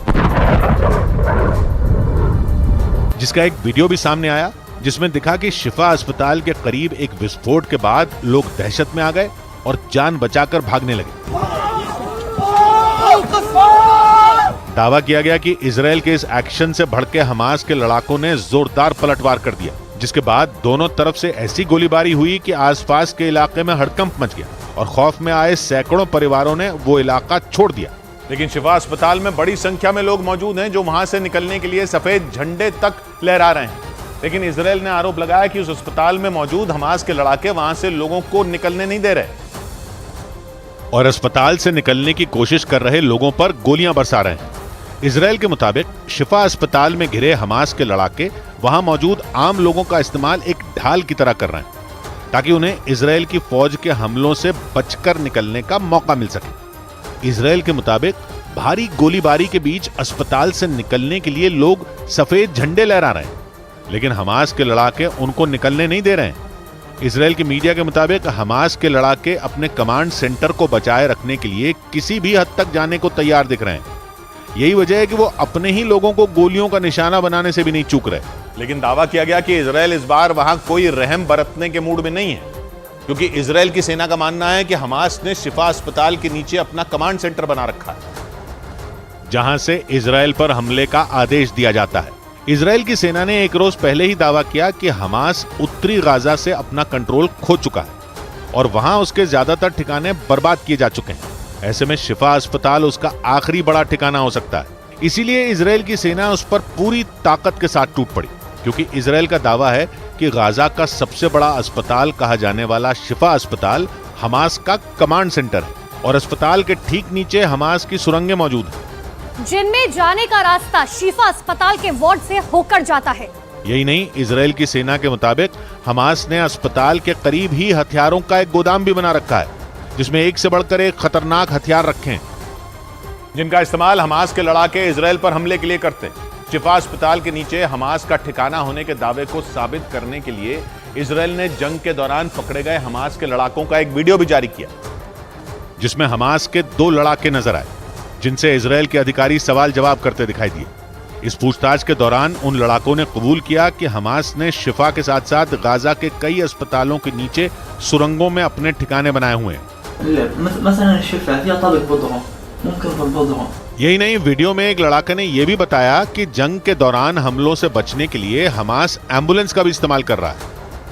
जिसका एक वीडियो भी सामने आया जिसमें दिखा कि शिफा अस्पताल के करीब एक विस्फोट के बाद लोग दहशत में आ गए और जान बचाकर भागने लगे। दावा किया गया कि इसराइल के इस एक्शन से भड़के हमास के लड़ाकों ने जोरदार पलटवार कर दिया, जिसके बाद दोनों तरफ से ऐसी गोलीबारी हुई कि आसपास के इलाके में हड़कंप मच गया और खौफ में आए सैकड़ों परिवारों ने वो इलाका छोड़ दिया। लेकिन शिफा अस्पताल में बड़ी संख्या में लोग मौजूद हैं जो वहां से निकलने के लिए सफेद झंडे तक लहरा रहे हैं। लेकिन इसराइल ने आरोप लगाया कि उस अस्पताल में मौजूद हमास के लड़ाके वहां से लोगों को निकलने नहीं दे रहे और अस्पताल से निकलने की कोशिश कर रहे लोगों पर गोलियां बरसा रहे हैं। इसराइल के मुताबिक शिफा अस्पताल में घिरे हमास के लड़ाके वहां मौजूद आम लोगों का इस्तेमाल एक ढाल की तरह कर रहे हैं ताकि उन्हें इसराइल की फौज के हमलों से बचकर निकलने का मौका मिल सके। इसराइल के मुताबिक भारी गोलीबारी के बीच अस्पताल से निकलने के लिए लोग सफेद झंडे लहरा रहे हैं, लेकिन हमास के लड़ाके उनको निकलने नहीं दे रहे हैं। इसराइल के मीडिया के मुताबिक हमास के लड़ाके अपने कमांड सेंटर को बचाए रखने के लिए किसी भी हद तक जाने को तैयार दिख रहे हैं। यही वजह है कि वो अपने ही लोगों को गोलियों का निशाना बनाने से भी नहीं चूक रहे। लेकिन दावा किया गया कि इसराइल इस बार वहां कोई रहम बरतने के मूड में नहीं है, क्योंकि इसराइल की सेना का मानना है कि हमास ने शिफा अस्पताल के नीचे अपना कमांड सेंटर बना रखा है, जहां से इसराइल पर हमले का आदेश दिया जाता है। इसराइल की सेना ने एक रोज पहले ही दावा किया कि हमास उत्तरी गाजा से अपना कंट्रोल खो चुका है और वहां उसके ज्यादातर ठिकाने बर्बाद किए जा चुके हैं। ऐसे में शिफा अस्पताल उसका आखिरी बड़ा ठिकाना हो सकता है। इसीलिए इसराइल की सेना उस पर पूरी ताकत के साथ टूट पड़ी, क्योंकि इसराइल का दावा है कि गाजा का सबसे बड़ा अस्पताल कहा जाने वाला शिफा अस्पताल हमास का कमांड सेंटर है और अस्पताल के ठीक नीचे हमास की सुरंगें मौजूद हैं, जिनमें जाने का रास्ता शिफा अस्पताल के वार्ड से होकर जाता है। यही नहीं, इसराइल की सेना के मुताबिक हमास ने अस्पताल के करीब ही हथियारों का एक गोदाम भी बना रखा है, जिसमें एक से बढ़कर एक खतरनाक हथियार रखे हैं, जिनका इस्तेमाल हमास के लड़ाके इसराइल पर हमले के लिए करते हैं। शिफा अस्पताल के नीचे हमास का ठिकाना होने के दावे को साबित करने के लिए इसराइल ने जंग के दौरान पकड़े गए हमास के लड़ाकों का एक वीडियो भी जारी किया, जिसमें हमास के 2 लड़ाके नजर आए, जिनसे इसराइल के अधिकारी सवाल जवाब करते दिखाई दिए। इस पूछताछ के दौरान उन लड़ाकों ने कबूल किया कि हमास ने शिफा के साथ साथ गाजा के कई अस्पतालों के नीचे सुरंगों में अपने ठिकाने बनाए हुए हैं। यही नहीं, वीडियो में एक लड़ाके ने यह भी बताया कि जंग के दौरान हमलों से बचने के लिए हमास एम्बुलेंस का भी इस्तेमाल कर रहा है,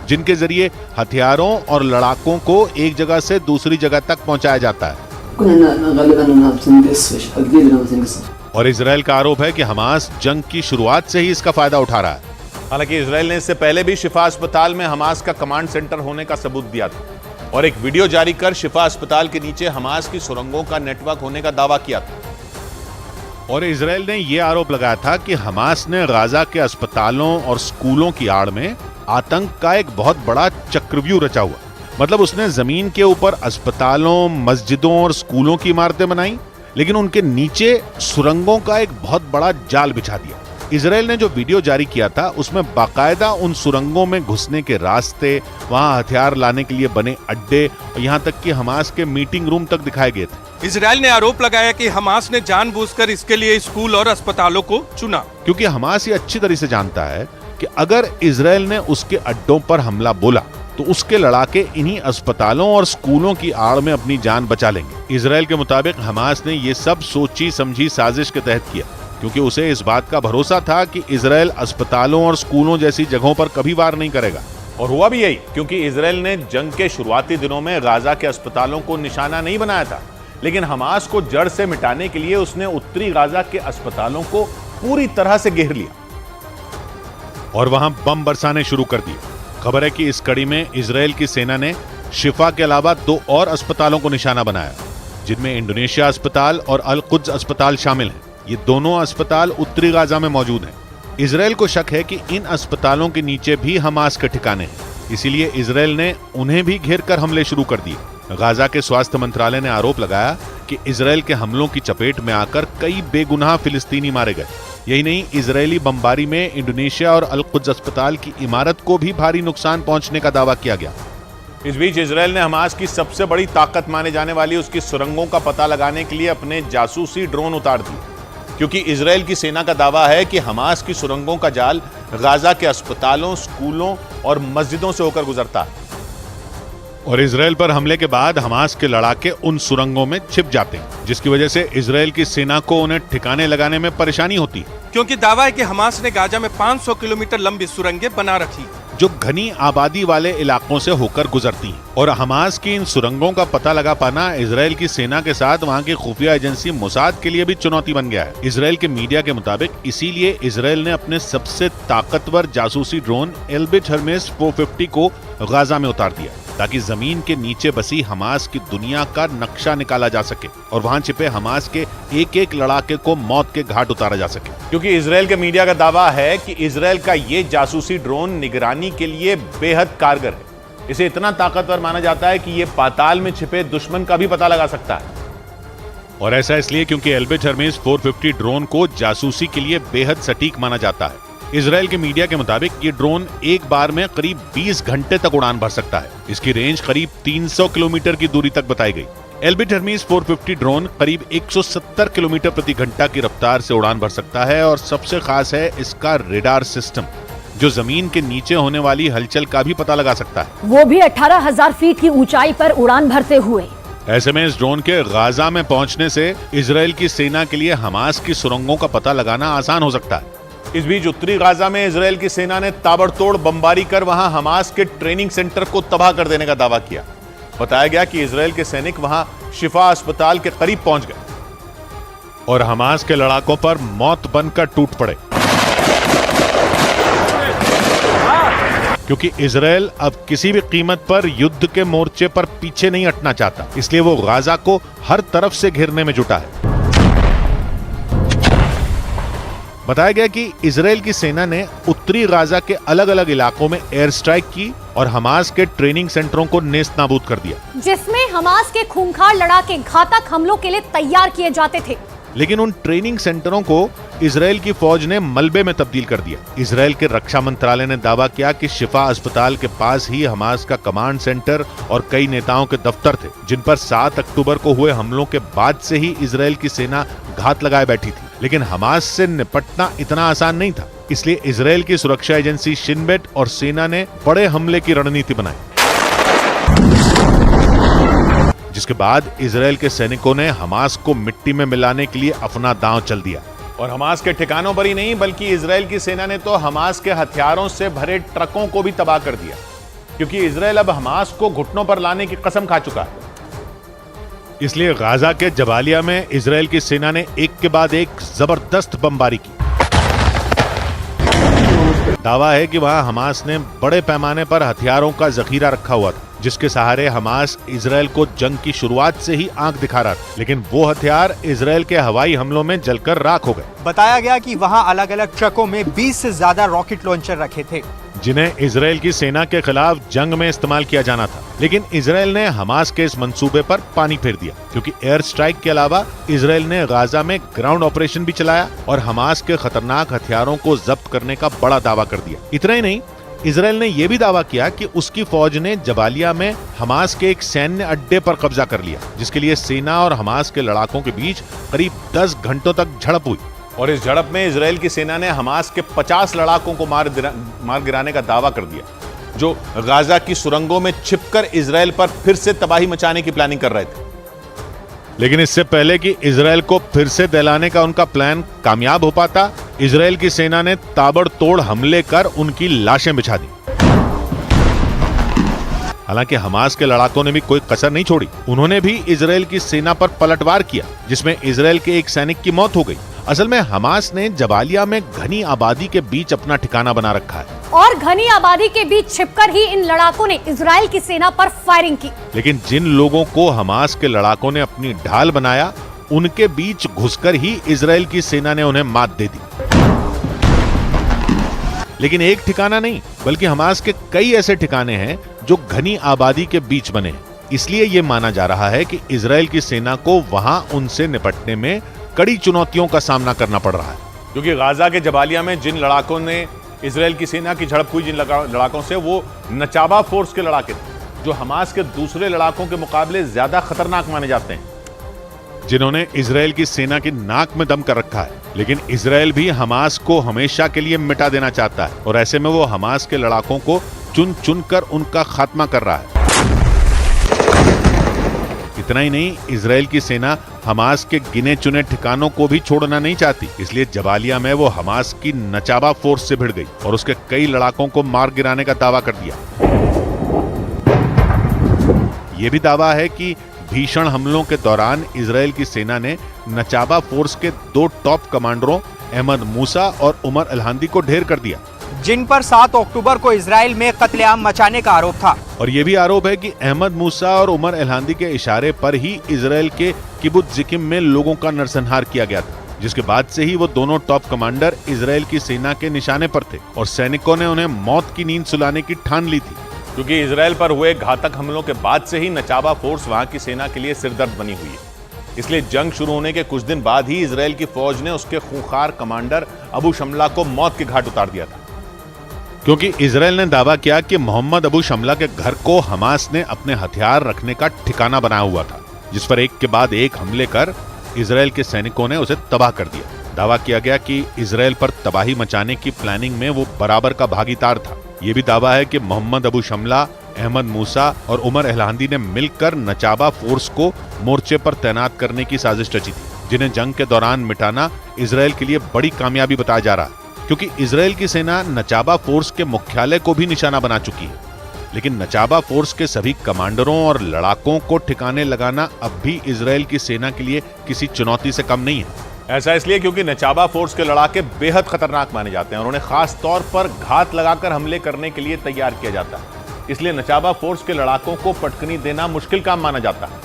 जिनके जरिए हथियारों और लड़ाकों को एक जगह से दूसरी जगह तक पहुंचाया जाता है। और इसराइल का आरोप है कि हमास जंग की शुरुआत से ही इसका फायदा उठा रहा है। हालांकि इसराइल ने इससे पहले भी शिफा अस्पताल में हमास का कमांड सेंटर होने का सबूत दिया था और एक वीडियो जारी कर शिफा अस्पताल के नीचे हमास की सुरंगों का नेटवर्क होने का दावा किया था। और इसराइल ने यह आरोप लगाया था कि हमास ने गाजा के अस्पतालों और स्कूलों की आड़ में आतंक का एक बहुत बड़ा चक्रव्यूह रचा हुआ। मतलब उसने जमीन के ऊपर अस्पतालों, मस्जिदों और स्कूलों की इमारतें बनाई, लेकिन उनके नीचे सुरंगों का एक बहुत बड़ा जाल बिछा दिया। इजराइल ने जो वीडियो जारी किया था उसमें बाकायदा उन सुरंगों में घुसने के रास्ते, वहां हथियार लाने के लिए बने अड्डे और यहां तक कि हमास के मीटिंग रूम तक दिखाए गए थे। इजराइल ने आरोप लगाया कि हमास ने जानबूझकर इसके लिए स्कूल और अस्पतालों को चुना, क्योंकि हमास ये अच्छी तरह से जानता है कि अगर इजराइल ने उसके अड्डों पर हमला बोला तो उसके लड़ाके इन्हीं अस्पतालों और स्कूलों की आड़ में अपनी जान बचा लेंगे। इजराइल के मुताबिक हमास ने ये सब सोची समझी साजिश के तहत किया, क्योंकि उसे इस बात का भरोसा था कि इजराइल अस्पतालों और स्कूलों जैसी जगहों पर कभी वार नहीं करेगा। और हुआ भी यही, क्योंकि इजराइल ने जंग के शुरुआती दिनों में गाजा के अस्पतालों को निशाना नहीं बनाया था, लेकिन हमास को जड़ से मिटाने के लिए उसने उत्तरी गाजा के अस्पतालों को पूरी तरह से घेर लिया और वहां बम बरसाने शुरू कर दिए। खबर है कि इस कड़ी में इजराइल की सेना ने शिफा के अलावा 2 और अस्पतालों को निशाना बनाया, जिनमें इंडोनेशिया अस्पताल और अल कुद्स अस्पताल शामिल हैं। ये दोनों अस्पताल उत्तरी गाजा में मौजूद हैं। इजराइल को शक है कि इन अस्पतालों के नीचे भी हमास के ठिकाने हैं, इसीलिए इजराइल ने उन्हें भी घेर कर हमले शुरू कर दिए। गाजा के स्वास्थ्य मंत्रालय ने आरोप लगाया कि इजराइल के हमलों की चपेट में आकर कई बेगुनाह फिलिस्तीनी मारे गए। यही नहीं, इजरायली बमबारी में इंडोनेशिया और अल कुद्स अस्पताल की इमारत को भी भारी नुकसान पहुंचने का दावा किया गया। इस बीच इजराइल ने हमास की सबसे बड़ी ताकत माने जाने वाली उसकी सुरंगों का पता लगाने के लिए अपने जासूसी ड्रोन उतार दिए, क्योंकि इजराइल की सेना का दावा है कि हमास की सुरंगों का जाल गाजा के अस्पतालों, स्कूलों और मस्जिदों से होकर गुजरता है और इजराइल पर हमले के बाद हमास के लड़ाके उन सुरंगों में छिप जाते हैं, जिसकी वजह से इजराइल की सेना को उन्हें ठिकाने लगाने में परेशानी होती है। क्योंकि दावा है कि हमास ने गाजा में 500 किलोमीटर लंबी सुरंगें बना रखी, जो घनी आबादी वाले इलाकों से होकर गुजरती हैं। और हमास की इन सुरंगों का पता लगा पाना इजराइल की सेना के साथ वहां की खुफिया एजेंसी मोसाद के लिए भी चुनौती बन गया है। इजराइल के मीडिया के मुताबिक इसीलिए इजराइल ने अपने सबसे ताकतवर जासूसी ड्रोन एल्बिट हर्मेस 450 को गाजा में उतार दिया, ताकि जमीन के नीचे बसी हमास की दुनिया का नक्शा निकाला जा सके और वहां छिपे हमास के एक एक लड़ाके को मौत के घाट उतारा जा सके। क्योंकि इजराइल के मीडिया का दावा है कि इजराइल का ये जासूसी ड्रोन निगरानी के लिए बेहद कारगर है। इसे इतना ताकतवर माना जाता है कि ये पाताल में छिपे दुश्मन का भी पता लगा सकता है। और ऐसा इसलिए क्योंकि एल्बिट हर्मेस 450 ड्रोन को जासूसी के लिए बेहद सटीक माना जाता है। इजराइल के मीडिया के मुताबिक ये ड्रोन एक बार में करीब 20 घंटे तक उड़ान भर सकता है। इसकी रेंज करीब 300 किलोमीटर की दूरी तक बताई गई। एल्बिट हर्मेस 450 ड्रोन करीब 170 किलोमीटर प्रति घंटा की रफ्तार से उड़ान भर सकता है और सबसे खास है इसका रेडार सिस्टम, जो जमीन के नीचे होने वाली हलचल का भी पता लगा सकता है, वो भी 18,000 फीट की ऊंचाई पर उड़ान भरते हुए। ऐसे में इस ड्रोन के गाजा में पहुंचने से इजराइल की सेना के लिए हमास की सुरंगों का पता लगाना आसान हो सकता है। इस बीच उत्तरी गाजा में इजराइल की सेना ने ताबड़तोड़ बमबारी कर वहां हमास के ट्रेनिंग सेंटर को तबाह कर देने का दावा किया। बताया गया कि इजराइल के सैनिक वहां शिफा अस्पताल के करीब पहुंच गए और हमास के लड़ाकों पर मौत बनकर टूट पड़े, क्योंकि इजराइल अब किसी भी कीमत पर युद्ध के मोर्चे पर पीछे नहीं हटना चाहता, इसलिए वो गाजा को हर तरफ से घेरने में जुटा है। बताया गया कि इजराइल की सेना ने उत्तरी गाजा के अलग अलग इलाकों में एयर स्ट्राइक की और हमास के ट्रेनिंग सेंटरों को नेस्त नाबूद कर दिया, जिसमें हमास के खूंखार लड़ाके घातक हमलों के लिए तैयार किए जाते थे। लेकिन उन ट्रेनिंग सेंटरों को इजराइल की फौज ने मलबे में तब्दील कर दिया। इजराइल के रक्षा मंत्रालय ने दावा किया कि शिफा अस्पताल के पास ही हमास का कमांड सेंटर और कई नेताओं के दफ्तर थे, जिन पर 7 अक्टूबर को हुए हमलों के बाद से ही इजराइल की सेना घात लगाए बैठी थी। लेकिन हमास से निपटना इतना आसान नहीं था, इसलिए इजराइल की सुरक्षा एजेंसी शिन बेट और सेना ने बड़े हमले की रणनीति बनाई, जिसके बाद इजराइल के सैनिकों ने हमास को मिट्टी में मिलाने के लिए अपना दांव चल दिया। और हमास के ठिकानों पर ही नहीं, बल्कि इजराइल की सेना ने तो हमास के हथियारों से भरे ट्रकों को भी तबाह कर दिया, क्योंकि इजराइल अब हमास को घुटनों पर लाने की कसम खा चुका है। इसलिए गाजा के जबालिया में इजराइल की सेना ने एक के बाद एक जबरदस्त बमबारी की। दावा है कि वहां हमास ने बड़े पैमाने पर हथियारों का जखीरा रखा हुआ था, जिसके सहारे हमास इजराइल को जंग की शुरुआत से ही आंख दिखा रहा था। लेकिन वो हथियार इजराइल के हवाई हमलों में जलकर राख हो गए। बताया गया कि वहां अलग अलग ट्रकों में 20 से ज्यादा रॉकेट लॉन्चर रखे थे। जिन्हें इजराइल की सेना के खिलाफ जंग में इस्तेमाल किया जाना था। लेकिन इजराइल ने हमास के इस मंसूबे पर पानी फेर दिया, क्योंकि एयर स्ट्राइक के अलावा इजराइल ने गाजा में ग्राउंड ऑपरेशन भी चलाया और हमास के खतरनाक हथियारों को जब्त करने का बड़ा दावा कर दिया। इतना ही नहीं, इजराइल ने यह भी दावा किया कि उसकी फौज ने जबालिया में हमास के एक सैन्य अड्डे पर कब्जा कर लिया, जिसके लिए सेना और हमास के लड़ाकों के बीच करीब 10 घंटों तक झड़प हुई। और इस झड़प में इजराइल की सेना ने हमास के 50 लड़ाकों को मार गिराने का दावा कर दिया, जो गाजा की सुरंगों में छिपकर इजराइल पर फिर से तबाही मचाने की प्लानिंग कर रहे थे। लेकिन इससे पहले कि इजराइल को फिर से दहलाने का उनका प्लान कामयाब हो पाता, इजराइल की सेना ने ताबड़तोड़ हमले कर उनकी लाशें बिछा दी। हालांकि हमास के लड़ाकों ने भी कोई कसर नहीं छोड़ी। उन्होंने भी इजराइल की सेना पर पलटवार किया, जिसमें इजराइल के एक सैनिक की मौत हो गई। असल में हमास ने जबालिया में घनी आबादी के बीच अपना ठिकाना बना रखा है और घनी आबादी के बीच छिपकर ही इन लड़ाकों ने इजराइल की सेना पर फायरिंग की। लेकिन जिन लोगों को हमास के लड़ाकों ने अपनी ढाल बनाया, उनके बीच घुसकर ही इजराइल की सेना ने उन्हें मात दे दी। लेकिन एक ठिकाना नहीं, बल्कि हमास के कई ऐसे ठिकाने हैं जो घनी आबादी के बीच बने हैं। इसलिए यह माना जा रहा है कि इजराइल की सेना को वहां उनसे निपटने में कड़ी चुनौतियों का सामना करना पड़ रहा है, क्योंकि गाजा के जबालिया में जिन लड़ाकों ने इजराइल की सेना की झड़प हुई, जिन लड़ाकों से, वो नचाबा फोर्स के लड़ाके थे, जो हमास के दूसरे लड़ाकों के मुकाबले ज्यादा खतरनाक माने जाते हैं, जिन्होंने इजराइल की सेना की नाक में दम कर रखा है। लेकिन इजराइल भी हमास को हमेशा के लिए मिटा देना चाहता है और ऐसे में वो हमास के लड़ाकों को चुन चुन कर उनका खात्मा कर रहा है। इतना ही नहीं, इजराइल की सेना हमास के गिने चुने ठिकानों को भी छोड़ना नहीं चाहती। इसलिए जबालिया में वो हमास की नचाबा फोर्स से भिड़ गई और उसके कई लड़ाकों को मार गिराने का दावा कर दिया। यह भी दावा है कि भीषण हमलों के दौरान इजराइल की सेना ने नचाबा फोर्स के 2 टॉप कमांडरों अहमद मूसा और उमर अलहांदी को ढेर कर दिया, जिन पर 7 अक्टूबर को इजराइल में कत्लेआम मचाने का आरोप था। और यह भी आरोप है कि अहमद मूसा और उमर अलहांदी के इशारे पर ही इजराइल के किबुत्ज जिकिम में लोगों का नरसंहार किया गया था, जिसके बाद से ही वो दोनों टॉप कमांडर इजराइल की सेना के निशाने पर थे और सैनिकों ने उन्हें मौत की नींद सुलाने की ठान ली थी, क्योंकि इजराइल पर हुए घातक हमलों के बाद से ही नचाबा फोर्स वहां की सेना के लिए सिरदर्द बनी हुई है। इसलिए जंग शुरू होने के कुछ दिन बाद ही इजराइल की फौज ने उसके खूंखार कमांडर अबू शमला को मौत के घाट उतार दिया था, क्योंकि इजराइल ने दावा किया कि मोहम्मद अबू शमला के घर को हमास ने अपने हथियार रखने का ठिकाना बनाया हुआ था, जिस पर एक के बाद एक हमले कर इजराइल के सैनिकों ने उसे तबाह कर दिया। दावा किया गया कि इजराइल पर तबाही मचाने की प्लानिंग में वो बराबर का भागीदार था। यह भी दावा है कि मोहम्मद अबू शमला, अहमद मूसा और उमर अलहांदी ने मिलकर नचाबा फोर्स को मोर्चे पर तैनात करने की साजिश रची थी, जिन्हें जंग के दौरान मिटाना इजराइल के लिए बड़ी कामयाबी बताया जा रहा है, क्योंकि इजराइल की सेना नचाबा फोर्स के मुख्यालय को भी निशाना बना चुकी है। लेकिन नचाबा फोर्स के सभी कमांडरों और लड़ाकों को ठिकाने लगाना अब भी इजराइल की सेना के लिए किसी चुनौती से कम नहीं है। ऐसा इसलिए क्योंकि नचाबा फोर्स के लड़ाके बेहद खतरनाक माने जाते हैं और उन्हें खास तौर पर घात लगाकर हमले करने के लिए तैयार किया जाता है। इसलिए नचाबा फोर्स के लड़ाकों को पटकनी देना मुश्किल काम माना जाता है,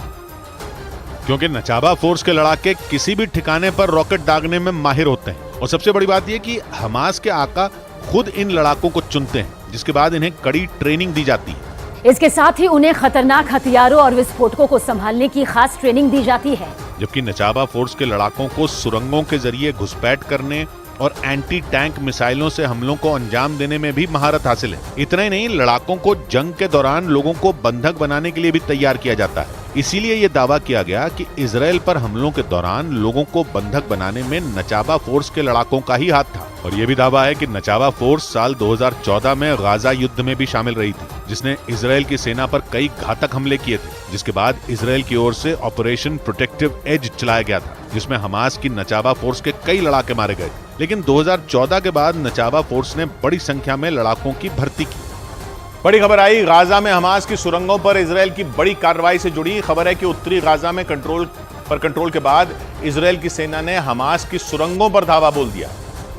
क्योंकि नचाबा फोर्स के लड़ाके किसी भी ठिकाने पर रॉकेट दागने में माहिर होते हैं। और सबसे बड़ी बात यह कि हमास के आका खुद इन लड़ाकों को चुनते हैं, जिसके बाद इन्हें कड़ी ट्रेनिंग दी जाती है। इसके साथ ही उन्हें खतरनाक हथियारों और विस्फोटकों को संभालने की खास ट्रेनिंग दी जाती है, जबकि नचाबा फोर्स के लड़ाकों को सुरंगों के जरिए घुसपैठ करने और एंटी टैंक मिसाइलों से हमलों को अंजाम देने में भी महारत हासिल है। इतना ही नहीं, लड़ाकों को जंग के दौरान लोगों को बंधक बनाने के लिए भी तैयार किया जाता है। इसीलिए यह दावा किया गया कि इजराइल पर हमलों के दौरान लोगों को बंधक बनाने में नचाबा फोर्स के लड़ाकों का ही हाथ था। और यह भी दावा है कि नचाबा फोर्स साल 2014 में गाजा युद्ध में भी शामिल रही थी, जिसने इजराइल की सेना पर कई घातक हमले किए थे, जिसके बाद इजराइल की ओर से ऑपरेशन प्रोटेक्टिव एज चलाया गया था, जिसमें हमास की नचाबा फोर्स के कई लड़ाके मारे गए। लेकिन 2014 के बाद नचाबा फोर्स ने बड़ी संख्या में लड़ाकों की भर्ती की। बड़ी खबर आई गाजा में हमास की सुरंगों पर इजराइल की बड़ी कार्रवाई से जुड़ी खबर है कि उत्तरी गाजा में कंट्रोल के बाद इजराइल की सेना ने हमास की सुरंगों पर धावा बोल दिया।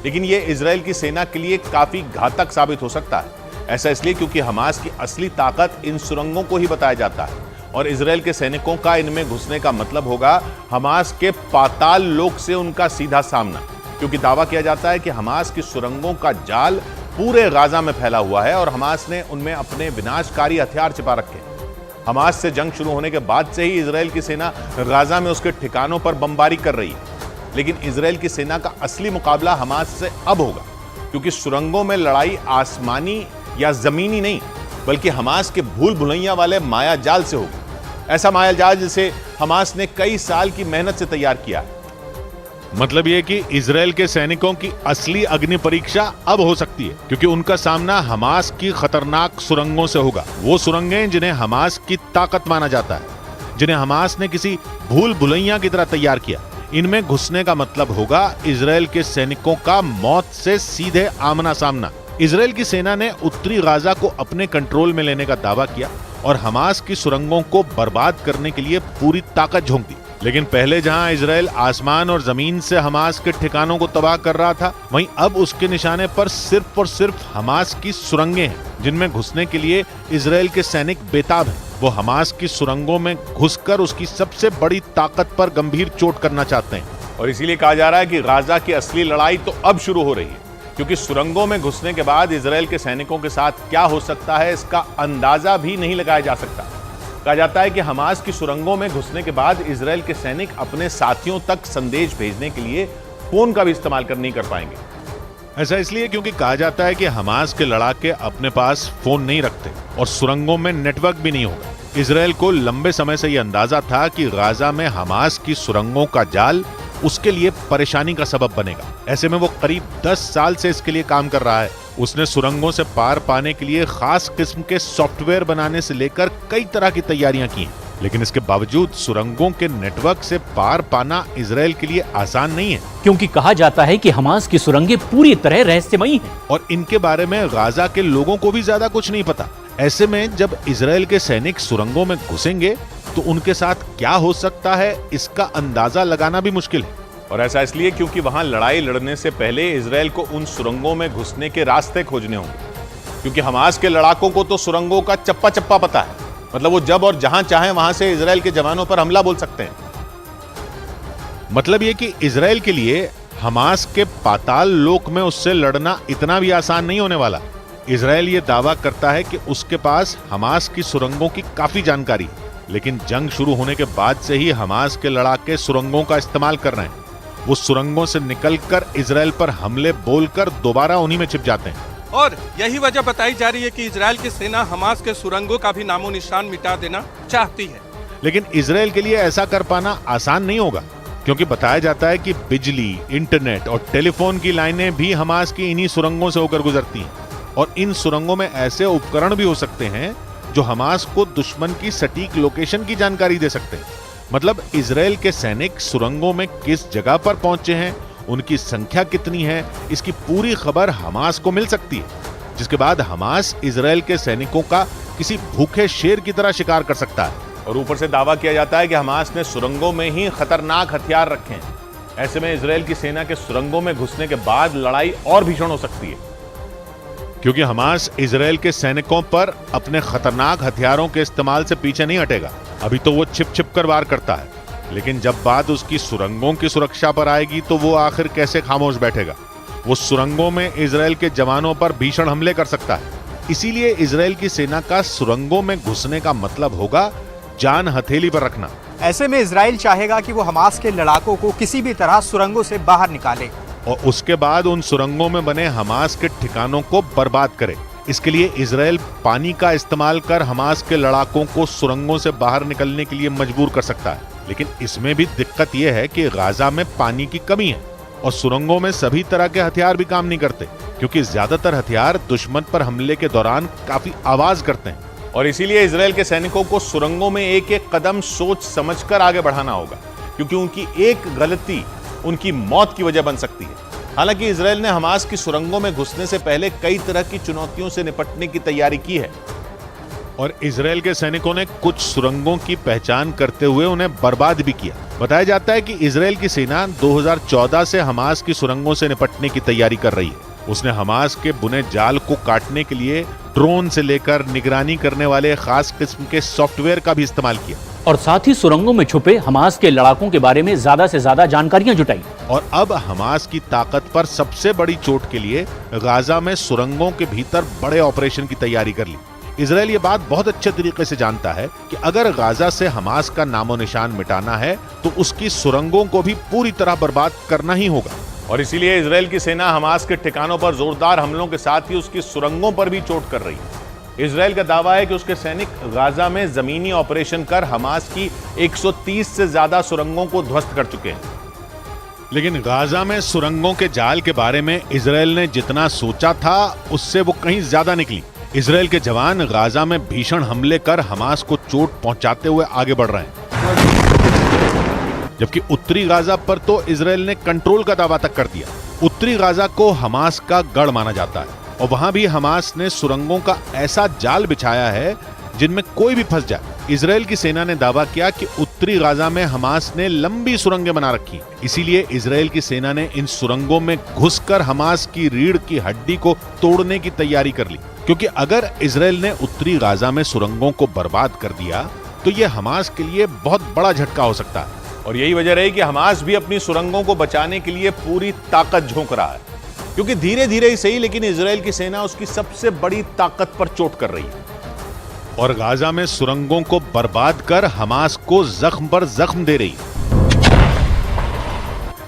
लेकिन यह इजराइल की सेना के लिए काफी घातक साबित हो सकता है। ऐसा इसलिए क्योंकि हमास की असली ताकत इन सुरंगों को ही बताया जाता है और इजराइल के सैनिकों का इनमें घुसने का मतलब होगा हमास के पाताल लोक से उनका सीधा सामना, क्योंकि दावा किया जाता है कि हमास की सुरंगों का जाल पूरे गाजा में फैला हुआ है और हमास ने उनमें अपने विनाशकारी हथियार छिपा रखे हैं। हमास से जंग शुरू होने के बाद से ही इजराइल की सेना गाजा में उसके ठिकानों पर बमबारी कर रही है, लेकिन इजराइल की सेना का असली मुकाबला हमास से अब होगा, क्योंकि सुरंगों में लड़ाई आसमानी या जमीनी नहीं बल्कि हमास के भूल भुलैया वाले माया जाल से होगी। ऐसा माया जाल जिसे हमास ने कई साल की मेहनत से तैयार किया है। मतलब यह कि इजराइल के सैनिकों की असली अग्नि परीक्षा अब हो सकती है, क्योंकि उनका सामना हमास की खतरनाक सुरंगों से होगा। वो सुरंगें जिन्हें हमास की ताकत माना जाता है, जिन्हें हमास ने किसी भूल भुलैया की तरह तैयार किया। इनमें घुसने का मतलब होगा इजराइल के सैनिकों का मौत से सीधे आमना सामना। इजराइल की सेना ने उत्तरी गाजा को अपने कंट्रोल में लेने का दावा किया और हमास की सुरंगों को बर्बाद करने के लिए पूरी ताकत झोंक दी। लेकिन पहले जहां इजराइल आसमान और जमीन से हमास के ठिकानों को तबाह कर रहा था, वहीं अब उसके निशाने पर सिर्फ और सिर्फ हमास की सुरंगें हैं, जिनमें घुसने के लिए इजराइल के सैनिक बेताब हैं। वो हमास की सुरंगों में घुसकर उसकी सबसे बड़ी ताकत पर गंभीर चोट करना चाहते हैं। और इसीलिए कहा जा रहा है कि गाजा की असली लड़ाई तो अब शुरू हो रही है, क्योंकि सुरंगों में घुसने के बाद इजराइल के सैनिकों के साथ क्या हो सकता है इसका अंदाजा भी नहीं लगाया जा सकता। कहा जाता है कि हमास की सुरंगों में घुसने के बाद इजराइल के सैनिक अपने साथियों तक संदेश भेजने के लिए फोन का भी इस्तेमाल नहीं कर पाएंगे। ऐसा इसलिए क्योंकि कहा जाता है कि हमास के लड़ाके अपने पास फोन नहीं रखते और सुरंगों में नेटवर्क भी नहीं होगा। इजराइल को लंबे समय से यह अंदाजा था कि गाजा में हमास की सुरंगों का जाल उसके लिए परेशानी का सबब बनेगा। ऐसे में वो करीब 10 साल से इसके लिए काम कर रहा है। उसने सुरंगों से पार पाने के लिए खास किस्म के सॉफ्टवेयर बनाने से लेकर कई तरह की तैयारियां की हैं। लेकिन इसके बावजूद सुरंगों के नेटवर्क से पार पाना इजराइल के लिए आसान नहीं है, क्योंकि कहा जाता है कि हमास की सुरंगें पूरी तरह रहस्यमयी हैं और इनके बारे में गाजा के लोगों को भी ज्यादा कुछ नहीं पता। ऐसे में जब इजराइल के सैनिक सुरंगों में घुसेंगे तो उनके साथ क्या हो सकता है इसका अंदाजा लगाना भी मुश्किल है। और ऐसा इसलिए क्योंकि वहां लड़ाई लड़ने से पहले इजराइल को उन सुरंगों में घुसने के रास्ते खोजने होंगे, क्योंकि हमास के लड़ाकों को तो सुरंगों का चप्पा चप्पा पता है। मतलब वो जब और जहां चाहें वहां से इजराइल के जवानों पर हमला बोल सकते हैं। मतलब ये कि इजराइल के लिए हमास के पाताल लोक में उससे लड़ना इतना भी आसान नहीं होने वाला। इजराइल ये दावा करता है कि उसके पास हमास की सुरंगों की काफी जानकारी है, लेकिन जंग शुरू होने के बाद से ही हमास के लड़ाके सुरंगों का इस्तेमाल कर रहे हैं। वो सुरंगों से निकलकर इजराइल पर हमले बोलकर दोबारा उन्हीं में छिप जाते हैं। और यही वजह बताई जा रही है कि इजराइल की सेना हमास के सुरंगों का भी नामो निशान मिटा देना चाहती है। लेकिन इजराइल के लिए ऐसा कर पाना आसान नहीं होगा, क्योंकि बताया जाता है कि बिजली, इंटरनेट और टेलीफोन की लाइनें भी हमास की इन्हीं सुरंगों से होकर गुजरती हैं। और इन सुरंगों में ऐसे उपकरण भी हो सकते हैं जो हमास को दुश्मन की सटीक लोकेशन की जानकारी दे सकते हैं। मतलब इजराइल के सैनिक सुरंगों में किस जगह पर पहुंचे हैं, उनकी संख्या कितनी है, इसकी पूरी खबर हमास को मिल सकती है, जिसके बाद हमास इजराइल के सैनिकों का किसी भूखे शेर की तरह शिकार कर सकता है। और ऊपर से दावा किया जाता है कि हमास ने सुरंगों में ही खतरनाक हथियार रखे हैं। ऐसे में इजराइल की सेना के सुरंगों में घुसने के बाद लड़ाई और भीषण हो सकती है, क्योंकि हमास इजराइल के सैनिकों पर अपने खतरनाक हथियारों के इस्तेमाल से पीछे नहीं हटेगा। अभी तो वो छिप छिप कर वार करता है, लेकिन जब बात उसकी सुरंगों की सुरक्षा पर आएगी तो वो आखिर कैसे खामोश बैठेगा। वो सुरंगों में इजराइल के जवानों पर भीषण हमले कर सकता है। इसीलिए इजराइल की सेना का सुरंगों में घुसने का मतलब होगा जान हथेली पर रखना। ऐसे में इजराइल चाहेगा कि वो हमास के लड़ाकों को किसी भी तरह सुरंगों से बाहर निकाले और उसके बाद उन सुरंगों में बने हमास के ठिकानों को बर्बाद करे। इसके लिए इजराइल पानी का इस्तेमाल कर हमास के लड़ाकों को सुरंगों से बाहर निकलने के लिए मजबूर कर सकता है। लेकिन इसमें भी दिक्कत यह है कि गाजा में पानी की कमी है और सुरंगों में सभी तरह के हथियार भी काम नहीं करते, क्योंकि ज्यादातर हथियार दुश्मन पर हमले के दौरान काफी आवाज करते हैं। और इसीलिए इजराइल के सैनिकों को सुरंगों में एक एक कदम सोच समझकर आगे बढ़ाना होगा, क्योंकि उनकी एक गलती उनकी मौत की वजह बन सकती है। हालांकि इजराइल ने हमास की सुरंगों में घुसने से पहले कई तरह की चुनौतियों से निपटने की तैयारी की है और इजराइल के सैनिकों ने कुछ सुरंगों की पहचान करते हुए उन्हें बर्बाद भी किया। बताया जाता है कि इजराइल की सेना 2014 से हमास की सुरंगों से निपटने की तैयारी कर रही है। उसने हमास के बुने जाल को काटने के लिए ड्रोन से लेकर निगरानी करने वाले खास किस्म के सॉफ्टवेयर का भी इस्तेमाल किया। और साथ ही सुरंगों में छुपे हमास के लड़ाकों के बारे में ज्यादा से ज्यादा जानकारियां जुटाई। और अब हमास की ताकत पर सबसे बड़ी चोट के लिए गाजा में सुरंगों के भीतर बड़े ऑपरेशन की तैयारी कर ली। इजराइल ये बात बहुत अच्छे तरीके से जानता है कि अगर गाजा से हमास का नामो निशान मिटाना है तो उसकी सुरंगों को भी पूरी तरह बर्बाद करना ही होगा। और इसीलिए इजराइल की सेना हमास के ठिकानों पर जोरदार हमलों के साथ ही उसकी सुरंगों पर भी चोट कर रही है। इजराइल का दावा है कि उसके सैनिक गाजा में जमीनी ऑपरेशन कर हमास की 130 से ज्यादा सुरंगों को ध्वस्त कर चुके हैं। लेकिन गाजा में सुरंगों के जाल के बारे में इजराइल ने जितना सोचा था उससे वो कहीं ज्यादा निकली। इजराइल के जवान गाजा में भीषण हमले कर हमास को चोट पहुंचाते हुए आगे बढ़ रहे हैं, जबकि उत्तरी गाजा पर तो इजराइल ने कंट्रोल का दावा तक कर दिया। उत्तरी गाजा को हमास का गढ़ माना जाता है और वहां भी हमास ने सुरंगों का ऐसा जाल बिछाया है जिनमें कोई भी फंस जाए। इजराइल की सेना ने दावा किया कि उत्तरी गाजा में हमास ने लंबी सुरंगें बना रखी, इसीलिए इजराइल की सेना ने इन सुरंगों में घुसकर हमास की रीढ़ की हड्डी को तोड़ने की तैयारी कर ली, क्योंकि अगर इजराइल ने उत्तरी गाजा में सुरंगों को बर्बाद कर दिया तो यह हमास के लिए बहुत बड़ा झटका हो सकता है। और यही वजह रही कि हमास भी अपनी सुरंगों को बचाने के लिए पूरी ताकत झोंक रहा है, क्योंकि धीरे धीरे ही सही लेकिन इजराइल की सेना उसकी सबसे बड़ी ताकत पर चोट कर रही है और गाजा में सुरंगों को बर्बाद कर हमास को जख्म पर जख्म दे रही है।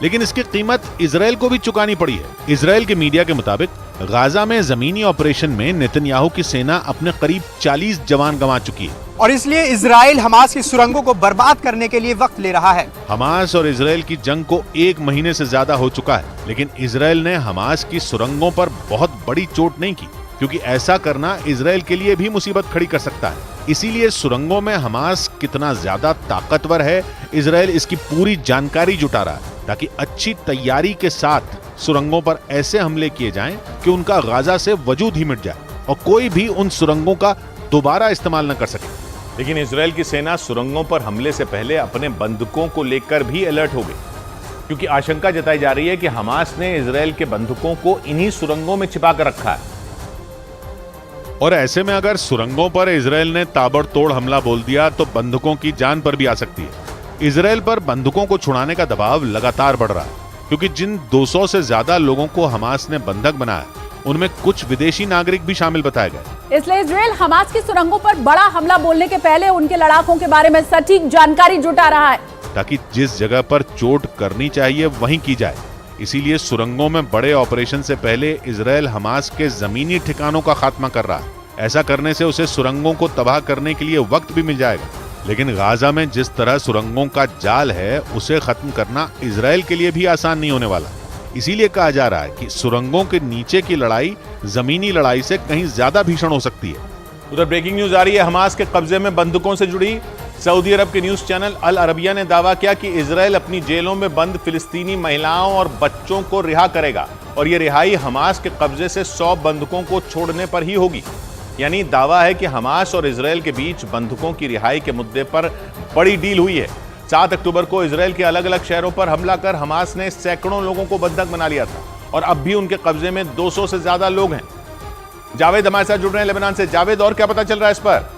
लेकिन इसकी कीमत इजराइल को भी चुकानी पड़ी है। इजराइल के मीडिया के मुताबिक गाजा में जमीनी ऑपरेशन में नेतन्याहू की सेना अपने करीब 40 जवान गंवा चुकी है और इसलिए इजराइल हमास की सुरंगों को बर्बाद करने के लिए वक्त ले रहा है। हमास और इजराइल की जंग को 1 महीने से ज्यादा हो चुका है, लेकिन इजराइल ने हमास की सुरंगों पर बहुत बड़ी चोट नहीं की, क्योंकि ऐसा करना इजराइल के लिए भी मुसीबत खड़ी कर सकता है। इसीलिए सुरंगों में हमास कितना ज्यादा ताकतवर है, इजराइल इसकी पूरी जानकारी जुटा रहा है ताकि अच्छी तैयारी के साथ सुरंगों पर ऐसे हमले किए जाएं कि उनका गाजा से वजूद ही मिट जाए और कोई भी उन सुरंगों का दोबारा इस्तेमाल न कर सके। लेकिन इजराइल की सेना सुरंगों पर हमले से पहले अपने बंदूकों को लेकर भी अलर्ट हो गई, क्योंकि आशंका जताई जा रही है कि हमास ने इजराइल के बंदूकों को इन्हीं सुरंगों में छिपा कर रखा है। और ऐसे में अगर सुरंगों पर इजराइल ने ताबड़तोड़ हमला बोल दिया तो बंदूकों की जान पर भी आ सकती है। इजराइल पर बंदूकों को छुड़ाने का दबाव लगातार बढ़ रहा है, क्योंकि जिन 200 से ज्यादा लोगों को हमास ने बंधक बनाया उनमें कुछ विदेशी नागरिक भी शामिल बताए गए। इसलिए इजराइल हमास की सुरंगों पर बड़ा हमला बोलने के पहले उनके लड़ाकों के बारे में सटीक जानकारी जुटा रहा है, ताकि जिस जगह पर चोट करनी चाहिए वहीं की जाए। इसीलिए सुरंगों में बड़े ऑपरेशन से पहले इजराइल हमास के जमीनी ठिकानों का खात्मा कर रहा है। ऐसा करने से उसे सुरंगों को तबाह करने के लिए वक्त भी मिल जाएगा। लेकिन गाजा में जिस तरह सुरंगों का जाल है उसे खत्म करना इजराइल के लिए भी आसान नहीं होने वाला। इसीलिए कहा जा रहा है कि सुरंगों के नीचे की लड़ाई जमीनी लड़ाई से कहीं ज्यादा भीषण हो सकती है। उधर ब्रेकिंग न्यूज आ रही है हमास के कब्जे में बंदूकों से जुड़ी। सऊदी अरब के न्यूज चैनल अल अरबिया ने दावा किया कि इजराइल अपनी जेलों में बंद फिलिस्तीनी महिलाओं और बच्चों को रिहा करेगा और यह रिहाई हमास के कब्जे से 100 बंदूकों को छोड़ने पर ही होगी। यानी दावा है कि हमास और इजराइल के बीच बंदूकों की रिहाई के मुद्दे पर बड़ी डील हुई है। 7 अक्टूबर को इजराइल के अलग अलग शहरों पर हमला कर हमास ने सैकड़ों लोगों को बंधक बना लिया था और अब भी उनके कब्जे में 200 से ज्यादा लोग हैं। जावेद हमारे साथ जुड़ रहे हैं लेबनान से। जावेद, और क्या पता चल रहा है इस पर?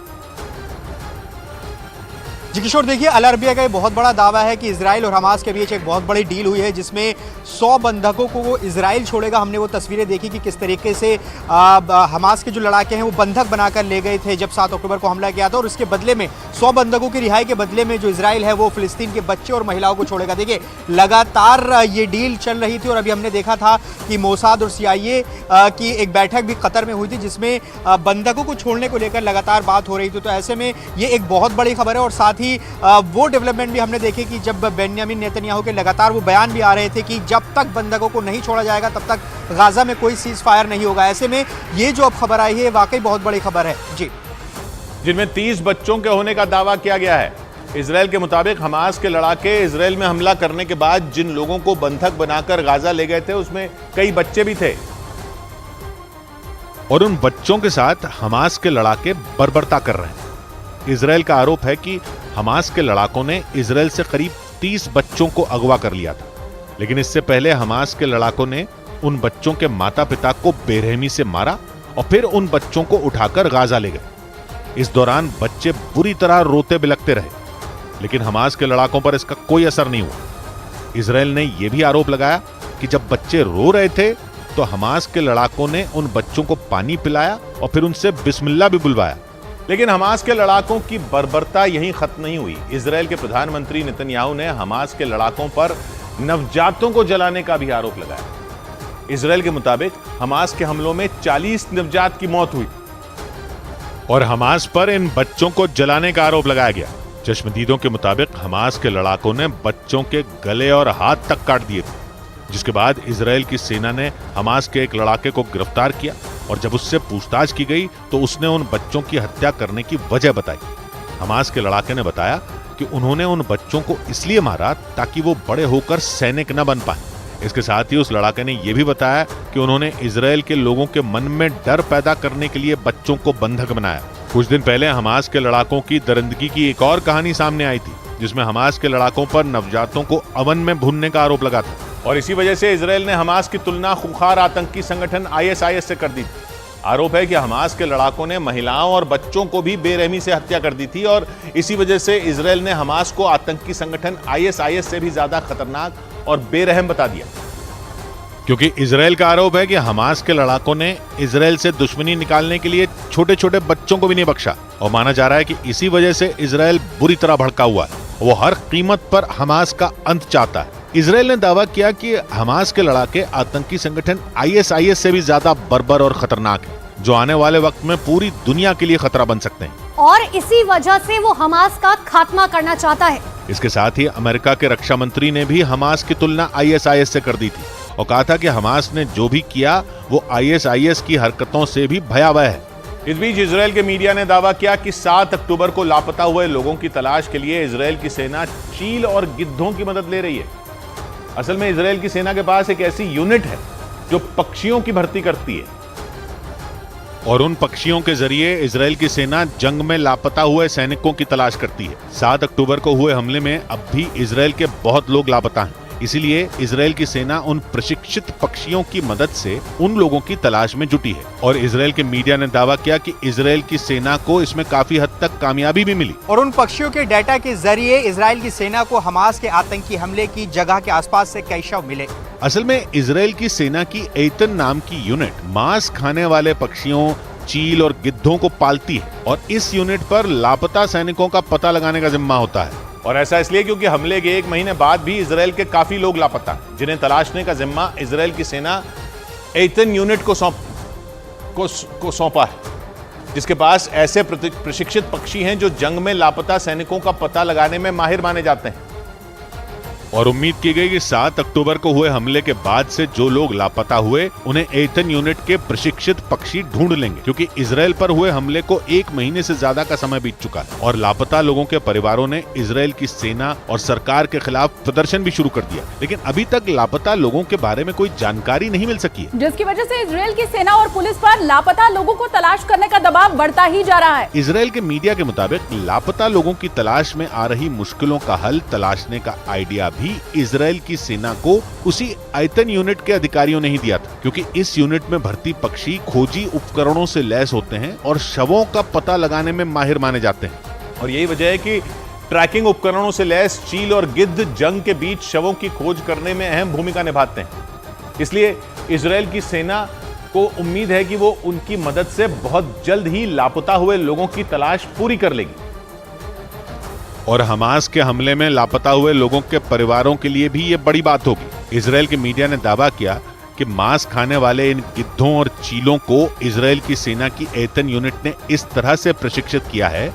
जी किशोर, देखिए अल अरबिया का ये बहुत बड़ा दावा है कि इजराइल और हमास के बीच एक बहुत बड़ी डील हुई है जिसमें 100 बंधकों को वो इजराइल छोड़ेगा। हमने वो तस्वीरें देखी कि किस तरीके से हमास के जो लड़ाके हैं वो बंधक बनाकर ले गए थे जब 7 अक्टूबर को हमला किया था, और उसके बदले में 100 बंधकों की रिहाई के बदले में जो इजराइल है वो फिलिस्तीन के बच्चे और महिलाओं को छोड़ेगा। देखिए लगातार ये डील चल रही थी और अभी हमने देखा था कि मोसाद और CIA की एक बैठक भी कतर में हुई थी जिसमें बंधकों को छोड़ने को लेकर लगातार बात हो रही थी। तो ऐसे में ये एक बहुत बड़ी खबर है और साथ ही वो डेवलपमेंट भी हमने देखे कि जब बेंयामिन नेतन्याहू के लगातार वो बयान भी आ रहे थे कि जब तक बंधकों को नहीं छोड़ा जाएगा तब तक गाजा में कोई सीज फायर नहीं होगा। ऐसे में ये जो अब खबर आई है वाकई बहुत बड़ी खबर है जी, जिनमें 30 बच्चों के होने का दावा किया गया है। इजराइल के मुताबिक हमास के लड़ाके इजराइल में हमला करने के बाद जिन लोगों को बंधक बनाकर गाजा ले गए थे उसमें कई बच्चे भी थे और उन बच्चों के साथ हमास के लड़ाके बर्बरता कर रहे हैं। इजराइल का आरोप है कि हमास के लड़ाकों ने इजराइल से करीब 30 बच्चों को अगवा कर लिया था, लेकिन इससे पहले हमास के लड़ाकों ने उन बच्चों के माता पिता को बेरहमी से मारा और फिर उन बच्चों को उठाकर गाजा ले गए। इस दौरान बच्चे बुरी तरह रोते बिलखते रहे लेकिन हमास के लड़ाकों पर इसका कोई असर नहीं हुआ। इजराइल ने यह भी आरोप लगाया कि जब बच्चे रो रहे थे तो हमास के लड़ाकों ने उन बच्चों को पानी पिलाया और फिर उनसे बिस्मिल्लाह भी बुलवाया। लेकिन हमास के लड़ाकों की बर्बरता यहीं खत्म नहीं हुई। इजराइल के प्रधानमंत्री नेतन्याहू ने हमास के लड़ाकों पर नवजातों को जलाने का भी आरोप लगाया। इजराइल के मुताबिक हमास के हमलों में 40 नवजात की मौत हुई और हमास पर इन बच्चों को जलाने का आरोप लगाया गया। चश्मदीदों के मुताबिक हमास के लड़ाकों ने बच्चों के गले और हाथ तक काट दिए थे, जिसके बाद इजराइल की सेना ने हमास के एक लड़ाके को गिरफ्तार किया और जब उससे पूछताछ की गई तो उसने उन बच्चों की हत्या करने की वजह बताई। हमास के लड़ाके ने बताया कि उन्होंने उन बच्चों को इसलिए मारा ताकि वो बड़े होकर सैनिक न बन पाए। इसके साथ ही उस लड़ाके ने यह भी बताया कि उन्होंने इजराइल के लोगों के मन में डर पैदा करने के लिए बच्चों को बंधक बनाया। कुछ दिन पहले हमास के लड़ाकों की दरिंदगी की एक और कहानी सामने आई थी, जिसमें हमास के लड़ाकों पर नवजातों को अवन में भूनने का आरोप लगा था और इसी वजह से इजराइल ने हमास की तुलना खुखार आतंकी संगठन ISIS से कर दी थी। आरोप है कि हमास के लड़ाकों ने महिलाओं और बच्चों को भी बेरहमी से हत्या कर दी थी और इसी वजह से इजराइल ने हमास को आतंकी संगठन ISIS से भी ज्यादा खतरनाक और बेरहम बता दिया। क्योंकि इजराइल का आरोप है कि हमास के लड़ाकों ने इजराइल से दुश्मनी निकालने के लिए छोटे छोटे बच्चों को भी नहीं बख्शा और माना जा रहा है कि इसी वजह से इजराइल बुरी तरह भड़का हुआ है। वो हर कीमत पर हमास का अंत चाहता है। इजराइल ने दावा किया कि हमास के लड़ाके आतंकी संगठन ISIS से भी ज्यादा बर्बर और खतरनाक है, जो आने वाले वक्त में पूरी दुनिया के लिए खतरा बन सकते हैं और इसी वजह से वो हमास का खात्मा करना चाहता है। इसके साथ ही अमेरिका के रक्षा मंत्री ने भी हमास की तुलना ISIS से कर दी थी और कहा था कि हमास ने जो भी किया वो ISIS की हरकतों से भी भयावह है। इस बीच इजराइल के मीडिया ने दावा किया कि 7 अक्टूबर को लापता हुए लोगों की तलाश के लिए इजराइल की सेना चील और गिद्धों की मदद ले रही है। असल में इजराइल की सेना के पास एक ऐसी यूनिट है जो पक्षियों की भर्ती करती है और उन पक्षियों के जरिए इजराइल की सेना जंग में लापता हुए सैनिकों की तलाश करती है। 7 अक्टूबर को हुए हमले में अब भी इजराइल के बहुत लोग लापता हैं, इसीलिए इजराइल की सेना उन प्रशिक्षित पक्षियों की मदद से उन लोगों की तलाश में जुटी है और इजराइल के मीडिया ने दावा किया कि इजराइल की सेना को इसमें काफी हद तक कामयाबी भी मिली और उन पक्षियों के डेटा के जरिए इजराइल की सेना को हमास के आतंकी हमले की जगह के आसपास से कई शव मिले। असल में इजराइल की सेना की एतन नाम की यूनिट मांस खाने वाले पक्षियों, चील और गिद्धों को पालती है और इस यूनिट पर लापता सैनिकों का पता लगाने का जिम्मा होता है। और ऐसा इसलिए क्योंकि हमले के 1 महीने बाद भी इजराइल के काफी लोग लापता हैं, जिन्हें तलाशने का जिम्मा इजराइल की सेना एतन यूनिट को सौंपा है, जिसके पास ऐसे प्रशिक्षित पक्षी हैं जो जंग में लापता सैनिकों का पता लगाने में माहिर माने जाते हैं। और उम्मीद की गई कि 7 अक्टूबर को हुए हमले के बाद से जो लोग लापता हुए उन्हें एतन यूनिट के प्रशिक्षित पक्षी ढूंढ लेंगे, क्योंकि इजराइल पर हुए हमले को 1 महीने से ज्यादा का समय बीत चुका है और लापता लोगों के परिवारों ने इजराइल की सेना और सरकार के खिलाफ प्रदर्शन भी शुरू कर दिया, लेकिन अभी तक लापता लोगों के बारे में कोई जानकारी नहीं मिल सकी है, जिसकी वजह से इजराइल की सेना और पुलिस पर लापता लोगों को तलाश करने का दबाव बढ़ता ही जा रहा है। इजराइल के मीडिया के मुताबिक लापता लोगों की तलाश में आ रही मुश्किलों का हल तलाशने का आइडिया भी इजराइल की सेना को उसी एतन यूनिट के अधिकारियों ने ही दिया था, क्योंकि इस यूनिट में भर्ती पक्षी खोजी उपकरणों से लैस होते हैं और शवों का पता लगाने में माहिर माने जाते हैं। और यही वजह है कि ट्रैकिंग उपकरणों से लैस चील और गिद्ध जंग के बीच शवों की खोज करने में अहम भूमिका निभाते हैं। इसलिए इजराइल की सेना को उम्मीद है कि वो उनकी मदद से बहुत जल्द ही लापता हुए लोगों की तलाश पूरी कर लेगी। और हमास के हमले में लापता हुए लोगों के परिवारों के लिए भी ये बड़ी बात होगी। इजराइल के मीडिया ने दावा किया कि मांस खाने वाले इन गिद्धों और चीलों को इजराइल की सेना की एतन यूनिट ने इस तरह से प्रशिक्षित किया है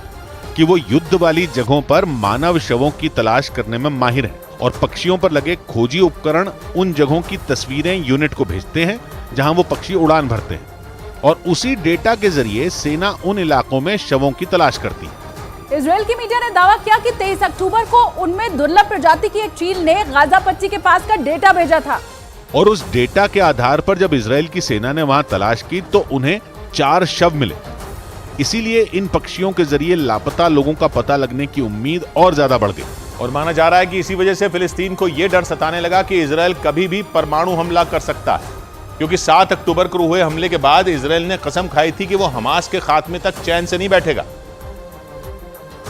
कि वो युद्ध वाली जगहों पर मानव शवों की तलाश करने में माहिर हैं और पक्षियों पर लगे खोजी उपकरण उन जगहों की तस्वीरें यूनिट को भेजते हैं जहां वो पक्षी उड़ान भरते हैं और उसी डेटा के जरिए सेना उन इलाकों में शवों की तलाश करती है। इजराइल की मीडिया ने दावा किया कि 23 अक्टूबर को उनमें दुर्लभ प्रजाति की एक चील ने गाजा पट्टी के पास का डेटा भेजा था और उस डेटा के आधार पर जब इजराइल की सेना ने वहां तलाश की तो उन्हें 4 शव मिले। इसीलिए इन पक्षियों के जरिए लापता लोगों का पता लगने की उम्मीद और ज्यादा बढ़ गई और माना जा रहा है कि इसी वजह से फिलिस्तीन को यह डर सताने लगा कि इजराइल कभी भी परमाणु हमला कर सकता है, क्योंकि 7 अक्टूबर को हुए हमले के बाद इजराइल ने कसम खाई थी कि वो हमास के खात्मे तक चैन से नहीं बैठेगा।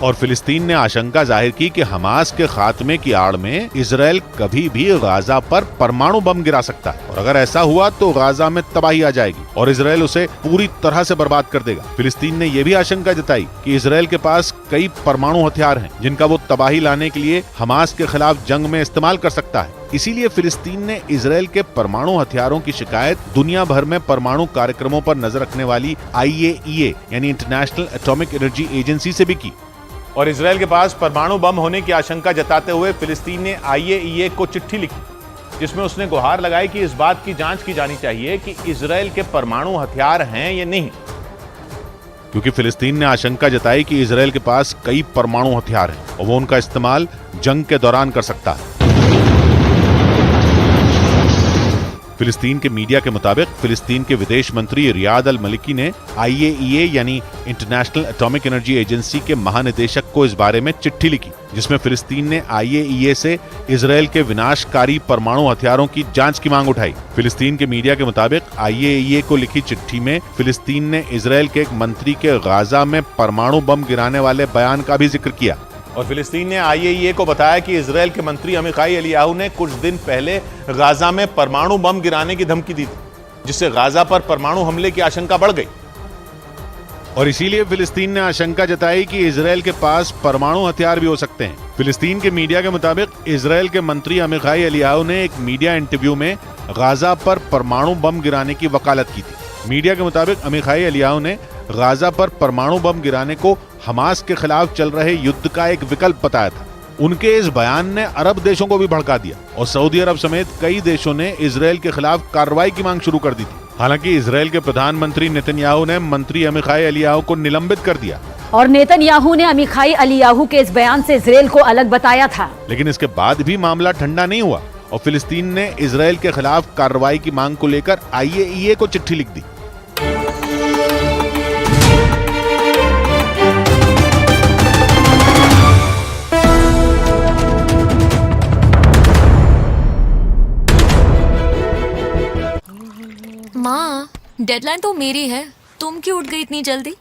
और फिलिस्तीन ने आशंका जाहिर की कि हमास के खात्मे की आड़ में इजराइल कभी भी गाजा पर परमाणु बम गिरा सकता है और अगर ऐसा हुआ तो गाजा में तबाही आ जाएगी और इजराइल उसे पूरी तरह से बर्बाद कर देगा। फिलिस्तीन ने यह भी आशंका जताई कि इजराइल के पास कई परमाणु हथियार हैं जिनका वो तबाही लाने के लिए हमास के खिलाफ जंग में इस्तेमाल कर सकता है। इसीलिए फिलिस्तीन ने इजराइल के परमाणु हथियारों की शिकायत दुनिया भर में परमाणु कार्यक्रमों पर नजर रखने वाली IAEA यानी इंटरनेशनल एटॉमिक एनर्जी एजेंसी से भी की। और इजराइल के पास परमाणु बम होने की आशंका जताते हुए फिलिस्तीन ने IAEA को चिट्ठी लिखी जिसमें उसने गुहार लगाई कि इस बात की जांच की जानी चाहिए कि इजराइल के परमाणु हथियार हैं या नहीं, क्योंकि फिलिस्तीन ने आशंका जताई कि इजराइल के पास कई परमाणु हथियार हैं और वो उनका इस्तेमाल जंग के दौरान कर सकता है। फिलिस्तीन के मीडिया के मुताबिक फिलिस्तीन के विदेश मंत्री रियाद अल मलिकी ने IAEA यानी इंटरनेशनल एटॉमिक एनर्जी एजेंसी के महानिदेशक को इस बारे में चिट्ठी लिखी जिसमें फिलिस्तीन ने IAEA से इजराइल के विनाशकारी परमाणु हथियारों की जांच की मांग उठाई। फिलिस्तीन के मीडिया के मुताबिक IAEA को लिखी चिट्ठी में फिलिस्तीन ने इजराइल के एक मंत्री के गाजा में परमाणु बम गिराने वाले बयान का भी जिक्र किया और फिलिस्तीन ने IAEA को बताया कि इजराइल के मंत्री अमीखाई एलियाहू ने कुछ दिन पहले गाजा में परमाणु बम गिराने की धमकी दी थी जिससे गाजा पर परमाणु हमले की आशंका बढ़ गई और इसीलिए फिलिस्तीन ने आशंका जताई कि इजराइल के पास परमाणु हथियार भी हो सकते हैं। फिलिस्तीन के मीडिया के मुताबिक इजराइल के मंत्री अमीखाई एलियाहू ने एक मीडिया इंटरव्यू में गाजा पर परमाणु बम गिराने की वकालत की थी। मीडिया के मुताबिक अमीखाई एलियाहू ने गाजा पर परमाणु बम गिराने को हमास के खिलाफ चल रहे युद्ध का एक विकल्प बताया था। उनके इस बयान ने अरब देशों को भी भड़का दिया और सऊदी अरब समेत कई देशों ने इजराइल के खिलाफ कार्रवाई की मांग शुरू कर दी थी। हालांकि इजराइल के प्रधानमंत्री नेतन्याहू ने मंत्री अमीखाई एलियाहू को निलंबित कर दिया और नेतन्याहू ने अमीखाई एलियाहू के इस बयान से इजराइल को अलग बताया था। लेकिन इसके बाद भी मामला ठंडा नहीं हुआ और फिलिस्तीन ने इजराइल के खिलाफ कार्रवाई की मांग को लेकर IAEA को चिट्ठी लिख दी। माँ, डेडलाइन तो मेरी है, तुम क्यों उठ गई इतनी जल्दी?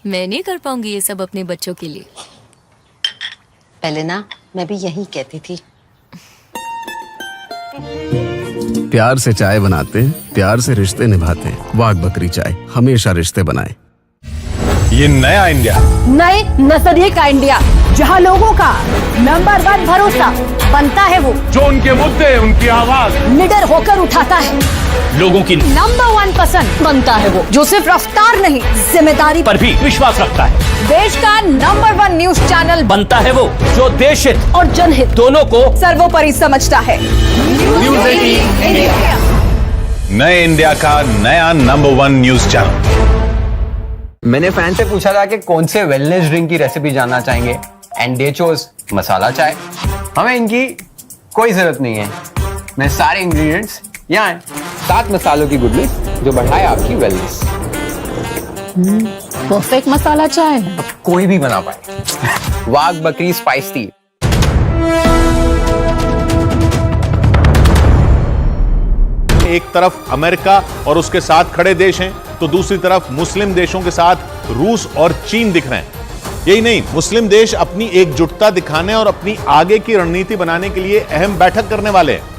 मैं नहीं कर पाऊंगी ये सब अपने बच्चों के लिए। पहले ना मैं भी यही कहती थी। प्यार से चाय बनाते, प्यार से रिश्ते निभाते। वाघ बकरी चाय हमेशा रिश्ते बनाए। ये नया इंडिया, नए नजरिए का इंडिया जहां लोगों का नंबर 1 भरोसा बनता है वो जो उनके मुद्दे उनकी आवाज निडर होकर उठाता है, लोगों की नंबर 1 पसंद बनता है वो जो सिर्फ रफ्तार नहीं जिम्मेदारी पर भी विश्वास रखता है। देश का नंबर 1 न्यूज चैनल बनता है वो जो देश हित और जनहित दोनों को सर्वोपरि समझता है। न्यूज़ 18 इंडिया, नए इंडिया का नया नंबर 1 न्यूज चैनल। मैंने फैन से पूछा था कि कौन से वेलनेस ड्रिंक की रेसिपी जानना चाहेंगे एंड दे चोज मसाला चाय। हमें इनकी कोई जरूरत नहीं है, मैं सारे इंग्रेडिएंट्स यहाँ हैं। 7 मसालों की गुडनेस जो बढ़ाए आपकी वेलनेस। परफेक्ट मसाला चाय अब कोई भी बना पाए। वाघ बकरी स्पाइस टी। एक तरफ अमेरिका और उसके साथ खड़े देश हैं तो दूसरी तरफ मुस्लिम देशों के साथ रूस और चीन दिख रहे हैं। यही नहीं, मुस्लिम देश अपनी एकजुटता दिखाने और अपनी आगे की रणनीति बनाने के लिए अहम बैठक करने वाले हैं।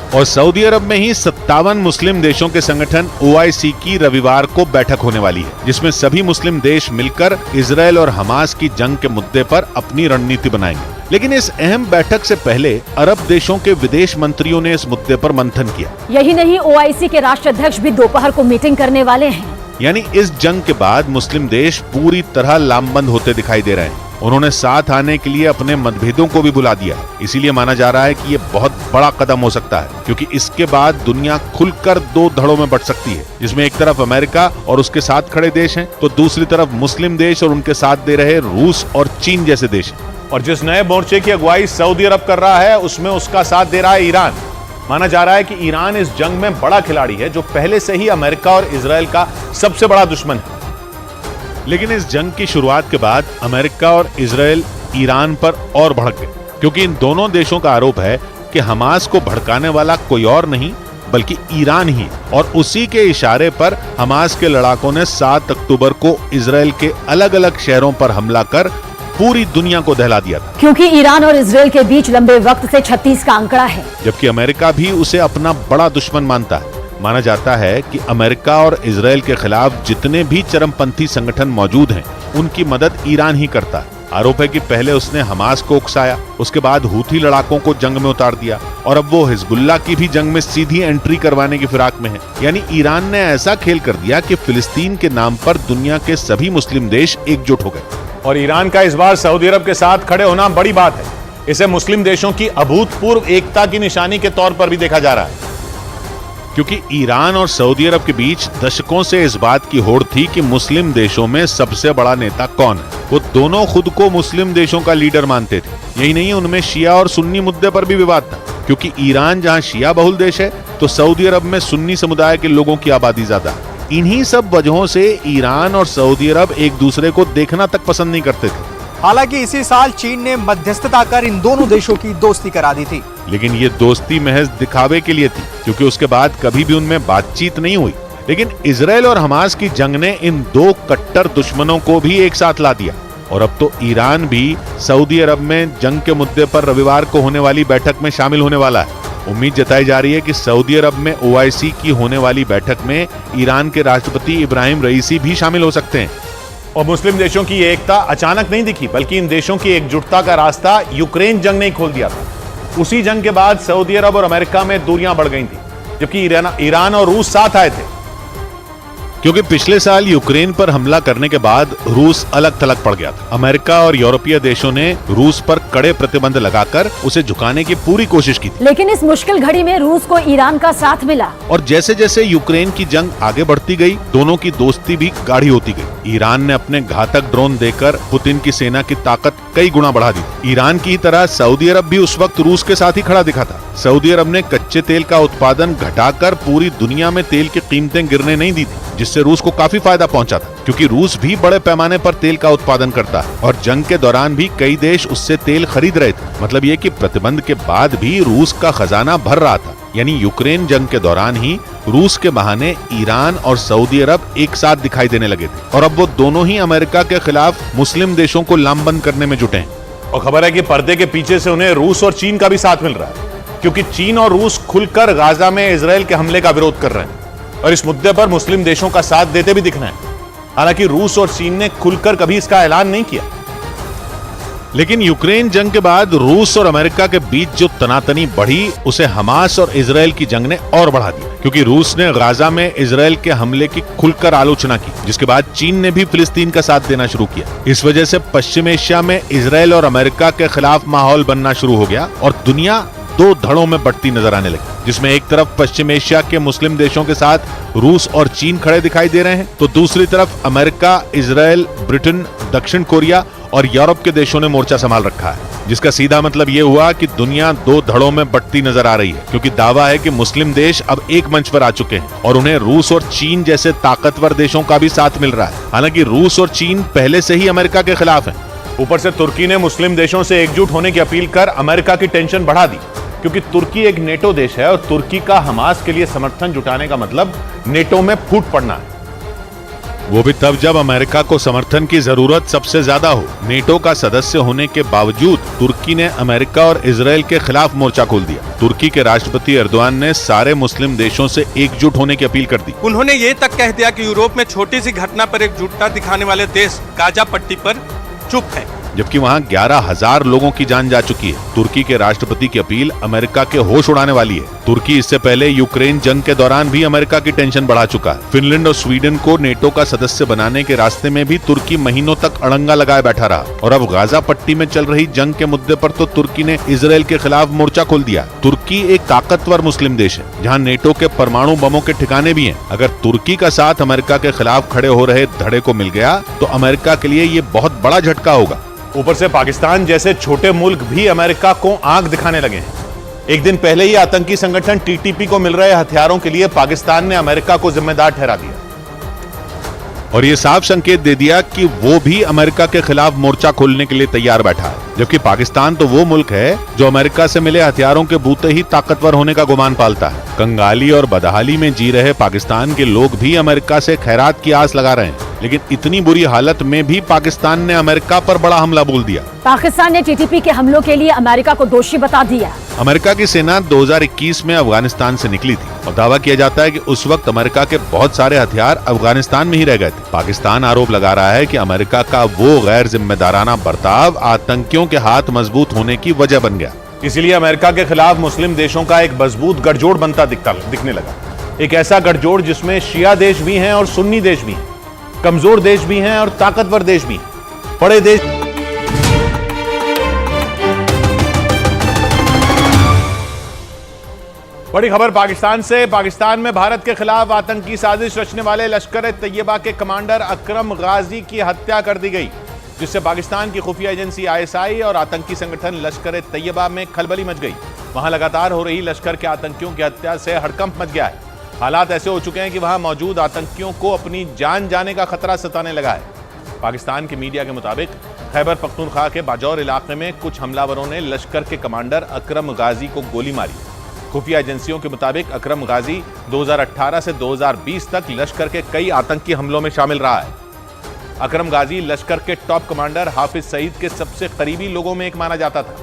और सऊदी अरब में ही 57 मुस्लिम देशों के संगठन OIC की रविवार को बैठक होने वाली है जिसमें सभी मुस्लिम देश मिलकर इजराइल और हमास की जंग के मुद्दे पर अपनी रणनीति बनाएंगे। लेकिन इस अहम बैठक से पहले अरब देशों के विदेश मंत्रियों ने इस मुद्दे पर मंथन किया। यही नहीं, OIC के राष्ट्राध्यक्ष भी दोपहर को मीटिंग करने वाले हैं। यानी इस जंग के बाद मुस्लिम देश पूरी तरह लामबंद होते दिखाई दे रहे हैं। उन्होंने साथ आने के लिए अपने मतभेदों को भी बुला दिया। इसीलिए माना जा रहा है कि ये बहुत बड़ा कदम हो सकता है क्योंकि इसके बाद दुनिया खुलकर 2 धड़ों में बंट सकती है जिसमें एक तरफ अमेरिका और उसके साथ खड़े देश हैं तो दूसरी तरफ मुस्लिम देश और उनके साथ दे रहे रूस और चीन जैसे देश हैं। और जिस नए मोर्चे की अगुवाई सऊदी अरब कर रहा है उसमें उसका साथ दे रहा है ईरान। माना जा रहा है कि ईरान इस जंग में बड़ा खिलाड़ी है जो पहले से ही अमेरिका और इजराइल का सबसे बड़ा दुश्मन है। लेकिन इस जंग की शुरुआत के बाद अमेरिका और इजराइल ईरान पर और भड़क गए क्योंकि इन दोनों देशों का आरोप है कि हमास को भड़काने वाला कोई और नहीं बल्कि ईरान ही। और उसी के इशारे पर हमास के लड़ाकों ने 7 अक्टूबर को इजराइल के अलग अलग शहरों पर हमला कर पूरी दुनिया को दहला दिया था। क्योंकि ईरान और इजराइल के बीच लंबे वक्त से 36 का आंकड़ा है, जबकि अमेरिका भी उसे अपना बड़ा दुश्मन मानता है। माना जाता है कि अमेरिका और इजराइल के खिलाफ जितने भी चरमपंथी संगठन मौजूद हैं, उनकी मदद ईरान ही करता है। आरोप है कि पहले उसने हमास को उकसाया, उसके बाद हूथी लड़ाकों को जंग में उतार दिया और अब वो हिजबुल्लाह की भी जंग में सीधी एंट्री करवाने की फिराक में है। यानी ईरान ने ऐसा खेल कर दिया कि फिलिस्तीन के नाम पर दुनिया के सभी मुस्लिम देश एकजुट हो गए। और ईरान का इस बार सऊदी अरब के साथ खड़े होना बड़ी बात है। इसे मुस्लिम देशों की अभूतपूर्व एकता की निशानी के तौर पर भी देखा जा रहा है, क्योंकि ईरान और सऊदी अरब के बीच दशकों से इस बात की होड़ थी कि मुस्लिम देशों में सबसे बड़ा नेता कौन है। वो दोनों खुद को मुस्लिम देशों का लीडर मानते थे। यही नहीं, उनमें शिया और सुन्नी मुद्दे पर भी विवाद था, क्योंकि ईरान जहां शिया बहुल देश है तो सऊदी अरब में सुन्नी समुदाय के लोगों की आबादी ज्यादा है। इन्हीं सब वजहों से ईरान और सऊदी अरब एक दूसरे को देखना तक पसंद नहीं करते थे। हालांकि इसी साल चीन ने मध्यस्थता कर इन दोनों देशों की दोस्ती करा दी थी, लेकिन ये दोस्ती महज दिखावे के लिए थी, क्योंकि उसके बाद कभी भी उनमें बातचीत नहीं हुई। लेकिन इजराइल और हमास की जंग ने इन दो कट्टर दुश्मनों को भी एक साथ ला दिया और अब तो ईरान भी सऊदी अरब में जंग के मुद्दे पर रविवार को होने वाली बैठक में शामिल होने वाला है। उम्मीद जताई जा रही है कि सऊदी अरब में OIC की होने वाली बैठक में ईरान के राष्ट्रपति इब्राहिम रईसी भी शामिल हो सकते हैं। और मुस्लिम देशों की ये एकता अचानक नहीं दिखी, बल्कि इन देशों की एकजुटता का रास्ता यूक्रेन जंग ने ही खोल दिया था। उसी जंग के बाद सऊदी अरब और अमेरिका में दूरियां बढ़ गई थी, जबकि ईरान और रूस साथ आए थे। क्योंकि पिछले साल यूक्रेन पर हमला करने के बाद रूस अलग थलग पड़ गया था। अमेरिका और यूरोपीय देशों ने रूस पर कड़े प्रतिबंध लगाकर उसे झुकाने की पूरी कोशिश की थी। लेकिन इस मुश्किल घड़ी में रूस को ईरान का साथ मिला और जैसे जैसे यूक्रेन की जंग आगे बढ़ती गई, दोनों की दोस्ती भी गाढ़ी होती गई। ईरान ने अपने घातक ड्रोन देकर पुतिन की सेना की ताकत कई गुना बढ़ा दी। ईरान की तरह सऊदी अरब भी उस वक्त रूस के साथ ही खड़ा दिखा था। सऊदी अरब ने कच्चे तेल का उत्पादन घटाकर पूरी दुनिया में तेल की कीमतें गिरने नहीं दी थी, जिससे रूस को काफी फायदा पहुंचा था, क्योंकि रूस भी बड़े पैमाने पर तेल का उत्पादन करता है और जंग के दौरान भी कई देश उससे तेल खरीद रहे थे। मतलब ये कि प्रतिबंध के बाद भी रूस का खजाना भर रहा था। यानी यूक्रेन जंग के दौरान ही रूस के बहाने ईरान और सऊदी अरब एक साथ दिखाई देने लगे थे और अब वो दोनों ही अमेरिका के खिलाफ मुस्लिम देशों को लामबंद करने में जुटे हैं। और खबर है कि पर्दे के पीछे से उन्हें रूस और चीन का भी साथ मिल रहा है, क्योंकि चीन और रूस खुलकर गाजा में इजराइल के हमले का विरोध कर रहे हैं और इस मुद्दे पर मुस्लिम देशों का साथ देते भी दिख रहे हैं। हालांकि रूस और चीन ने खुलकर कभी इसका ऐलान नहीं किया। लेकिन यूक्रेन जंग के बाद रूस और अमेरिका के बीच जो तनातनी बढ़ी, उसे हमास और इजराइल की जंग ने और बढ़ा दिया, क्योंकि रूस ने गाजा में इजराइल के हमले की खुलकर आलोचना की, जिसके बाद चीन ने भी फिलिस्तीन का साथ देना शुरू किया। इस वजह से पश्चिम एशिया में इजराइल और अमेरिका के खिलाफ माहौल बनना शुरू हो गया और दुनिया दो धड़ों में बढ़ती नजर आने लगी, जिसमें एक तरफ पश्चिम एशिया के मुस्लिम देशों के साथ रूस और चीन खड़े दिखाई दे रहे हैं, तो दूसरी तरफ अमेरिका, इजराइल, ब्रिटेन, दक्षिण कोरिया और यूरोप के देशों ने मोर्चा संभाल रखा है, जिसका सीधा मतलब ये हुआ कि दुनिया दो धड़ों में बढ़ती नजर आ रही है, क्योंकि दावा है कि मुस्लिम देश अब एक मंच पर आ चुके हैं और उन्हें रूस और चीन जैसे ताकतवर देशों का भी साथ मिल रहा है। हालांकि रूस और चीन पहले से ही अमेरिका के खिलाफ हैं। ऊपर से तुर्की ने मुस्लिम देशों से एकजुट होने की अपील कर अमेरिका की टेंशन बढ़ा दी, क्योंकि तुर्की एक नेटो देश है और तुर्की का हमास के लिए समर्थन जुटाने का मतलब नेटो में फूट पड़ना है। वो भी तब जब अमेरिका को समर्थन की जरूरत सबसे ज्यादा हो। नेटो का सदस्य होने के बावजूद तुर्की ने अमेरिका और इजराइल के खिलाफ मोर्चा खोल दिया। तुर्की के राष्ट्रपति एर्दोआन ने सारे मुस्लिम देशों से एकजुट होने की अपील कर दी। उन्होंने ये तक कह दिया कि यूरोप में छोटी सी घटना पर एकजुटता दिखाने वाले देश गाजा पट्टी पर चुप है, जबकि वहां 11,000 लोगों की जान जा चुकी है। तुर्की के राष्ट्रपति की अपील अमेरिका के होश उड़ाने वाली है। तुर्की इससे पहले यूक्रेन जंग के दौरान भी अमेरिका की टेंशन बढ़ा चुका है। फिनलैंड और स्वीडन को नेटो का सदस्य बनाने के रास्ते में भी तुर्की महीनों तक अड़ंगा लगाए बैठा रहा और अब गाजा पट्टी में चल रही जंग के मुद्दे पर तो तुर्की ने इजराइल के खिलाफ मोर्चा खोल दिया। तुर्की एक ताकतवर मुस्लिम देश है, जहाँ नेटो के परमाणु बमों के ठिकाने भी हैं। अगर तुर्की का साथ अमेरिका के खिलाफ खड़े हो रहे धड़े को मिल गया तो अमेरिका के लिए ये बहुत बड़ा झटका होगा। ऊपर से पाकिस्तान जैसे छोटे मुल्क भी अमेरिका को आंख दिखाने लगे हैं। एक दिन पहले ही आतंकी संगठन TTP को मिल रहे हथियारों के लिए पाकिस्तान ने अमेरिका को जिम्मेदार ठहरा दिया। और ये साफ संकेत दे दिया कि वो भी अमेरिका के खिलाफ मोर्चा खोलने के लिए तैयार बैठा है, जबकि पाकिस्तान तो वो मुल्क है जो अमेरिका से मिले हथियारों के बूते ही ताकतवर होने का गुमान पालता है। कंगाली और बदहाली में जी रहे पाकिस्तान के लोग भी अमेरिका से खैरात की आस लगा रहे हैं, लेकिन इतनी बुरी हालत में भी पाकिस्तान ने अमेरिका पर बड़ा हमला बोल दिया। पाकिस्तान ने टीटीपी के हमलों के लिए अमेरिका को दोषी बता दिया। अमेरिका की सेना 2021 में अफगानिस्तान से निकली थी और दावा किया जाता है कि उस वक्त अमेरिका के बहुत सारे हथियार अफगानिस्तान में ही रह गए थे। पाकिस्तान आरोप लगा रहा है कि अमेरिका का वो गैर जिम्मेदाराना बर्ताव आतंकियों के हाथ मजबूत होने की वजह बन गया। इसीलिए अमेरिका के खिलाफ मुस्लिम देशों का एक मजबूत गठजोड़ बनता दिखने लगा। एक ऐसा गठजोड़ जिसमें शिया देश भी हैं और सुन्नी देश भी हैं, कमजोर देश भी हैं और ताकतवर देश भी हैं, बड़े देश। बड़ी खबर पाकिस्तान से। पाकिस्तान में भारत के खिलाफ आतंकी साजिश रचने वाले लश्कर-ए-तैयबा के कमांडर अकरम गाजी की हत्या कर दी गई, जिससे पाकिस्तान की खुफिया एजेंसी ISI और आतंकी संगठन लश्कर-ए-तैयबा में खलबली मच गई। वहां लगातार हो रही लश्कर के आतंकियों की हत्या से हड़कंप मच गया है। हालात ऐसे हो चुके हैं कि वहां मौजूद आतंकियों को अपनी जान जाने का खतरा सताने लगा है। पाकिस्तान के मीडिया के मुताबिक खैबर पख्तूनख्वा के बाजौर इलाके में कुछ हमलावरों ने लश्कर के कमांडर अकरम गाजी को गोली मारी। खुफिया एजेंसियों के मुताबिक अकरम गाजी 2018 से 2020 तक लश्कर के कई आतंकी हमलों में शामिल रहा है। अकरम गाजी लश्कर के टॉप कमांडर हाफिज सईद के सबसे करीबी लोगों में एक माना जाता था।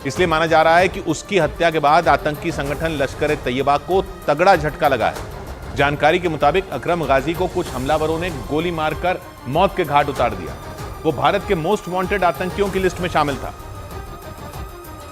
इसलिए माना जा रहा है कि उसकी हत्या के बाद आतंकी संगठन लश्कर-ए-तैयबा को तगड़ा झटका लगा है। जानकारी के मुताबिक अकरम गाजी को कुछ हमलावरों ने गोली मारकर मौत के घाट उतार दिया। वो भारत के मोस्ट वांटेड आतंकियों की लिस्ट में शामिल था